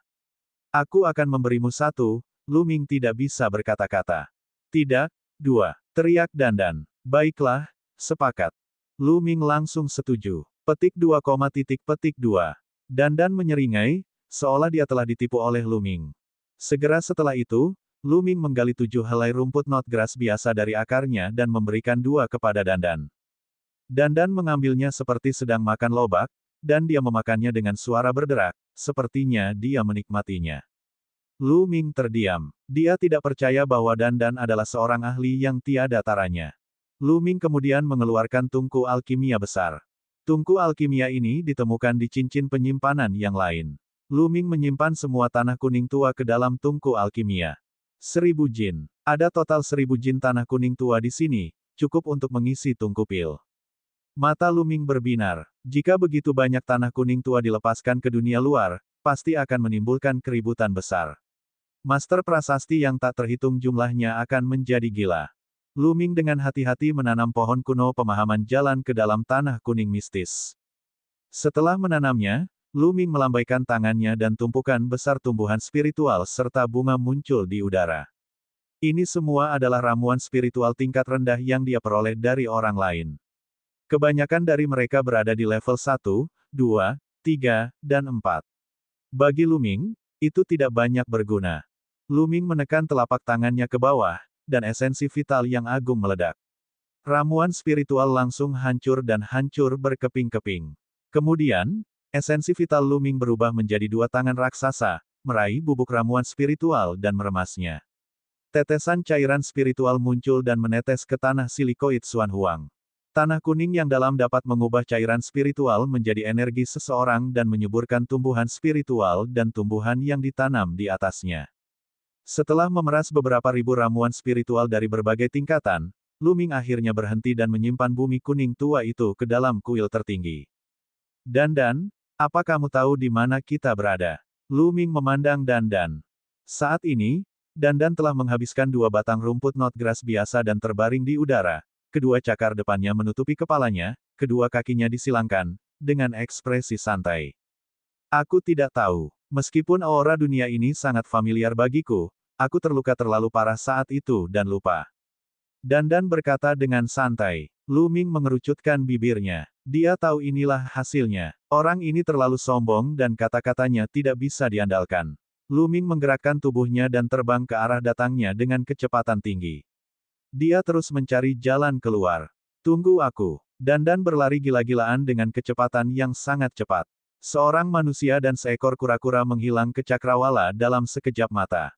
A: Aku akan memberimu satu, Lu Ming tidak bisa berkata-kata. Tidak, 2, teriak Dandan. Baiklah, sepakat. Lu Ming langsung setuju. Petik 2, petik 2. Dandan menyeringai, seolah dia telah ditipu oleh Lu Ming. Segera setelah itu, Lu Ming menggali 7 helai rumput knot grass biasa dari akarnya dan memberikan 2 kepada Dandan. Dandan mengambilnya seperti sedang makan lobak, dan dia memakannya dengan suara berderak, sepertinya dia menikmatinya. Lu Ming terdiam. Dia tidak percaya bahwa Dandan adalah seorang ahli yang tiada taranya. Lu Ming kemudian mengeluarkan tungku alkimia besar. Tungku alkimia ini ditemukan di cincin penyimpanan yang lain. Lu Ming menyimpan semua tanah kuning tua ke dalam tungku alkimia. 1000 jin. Ada total 1000 jin tanah kuning tua di sini, cukup untuk mengisi tungku pil. Mata Lu Ming berbinar. Jika begitu banyak tanah kuning tua dilepaskan ke dunia luar, pasti akan menimbulkan keributan besar. Master prasasti yang tak terhitung jumlahnya akan menjadi gila. Lu Ming dengan hati-hati menanam pohon kuno pemahaman jalan ke dalam tanah kuning mistis. Setelah menanamnya, Lu Ming melambaikan tangannya dan tumpukan besar tumbuhan spiritual serta bunga muncul di udara. Ini semua adalah ramuan spiritual tingkat rendah yang dia peroleh dari orang lain. Kebanyakan dari mereka berada di level 1, 2, 3, dan 4. Bagi Lu Ming, itu tidak banyak berguna. Lu Ming menekan telapak tangannya ke bawah, dan esensi vital yang agung meledak. Ramuan spiritual langsung hancur dan hancur berkeping-keping. Kemudian, esensi vital Lu Ming berubah menjadi 2 tangan raksasa, meraih bubuk ramuan spiritual dan meremasnya. Tetesan cairan spiritual muncul dan menetes ke tanah silikoid Xuan Huang. Tanah kuning yang dalam dapat mengubah cairan spiritual menjadi energi seseorang dan menyuburkan tumbuhan spiritual dan tumbuhan yang ditanam di atasnya. Setelah memeras beberapa ribu ramuan spiritual dari berbagai tingkatan, Lu Ming akhirnya berhenti dan menyimpan bumi kuning tua itu ke dalam kuil tertinggi. Dandan, apa kamu tahu di mana kita berada? Lu Ming memandang Dandan. Saat ini, Dandan telah menghabiskan 2 batang rumput notgrass biasa dan terbaring di udara. Kedua cakar depannya menutupi kepalanya, kedua kakinya disilangkan, dengan ekspresi santai. Aku tidak tahu. Meskipun aura dunia ini sangat familiar bagiku, aku terluka terlalu parah saat itu dan lupa. Dandan berkata dengan santai. Lu Ming mengerucutkan bibirnya. Dia tahu inilah hasilnya. Orang ini terlalu sombong dan kata-katanya tidak bisa diandalkan. Lu Ming menggerakkan tubuhnya dan terbang ke arah datangnya dengan kecepatan tinggi. Dia terus mencari jalan keluar. Tunggu aku. Dandan berlari gila-gilaan dengan kecepatan yang sangat cepat. Seorang manusia dan seekor kura-kura menghilang ke cakrawala dalam sekejap mata.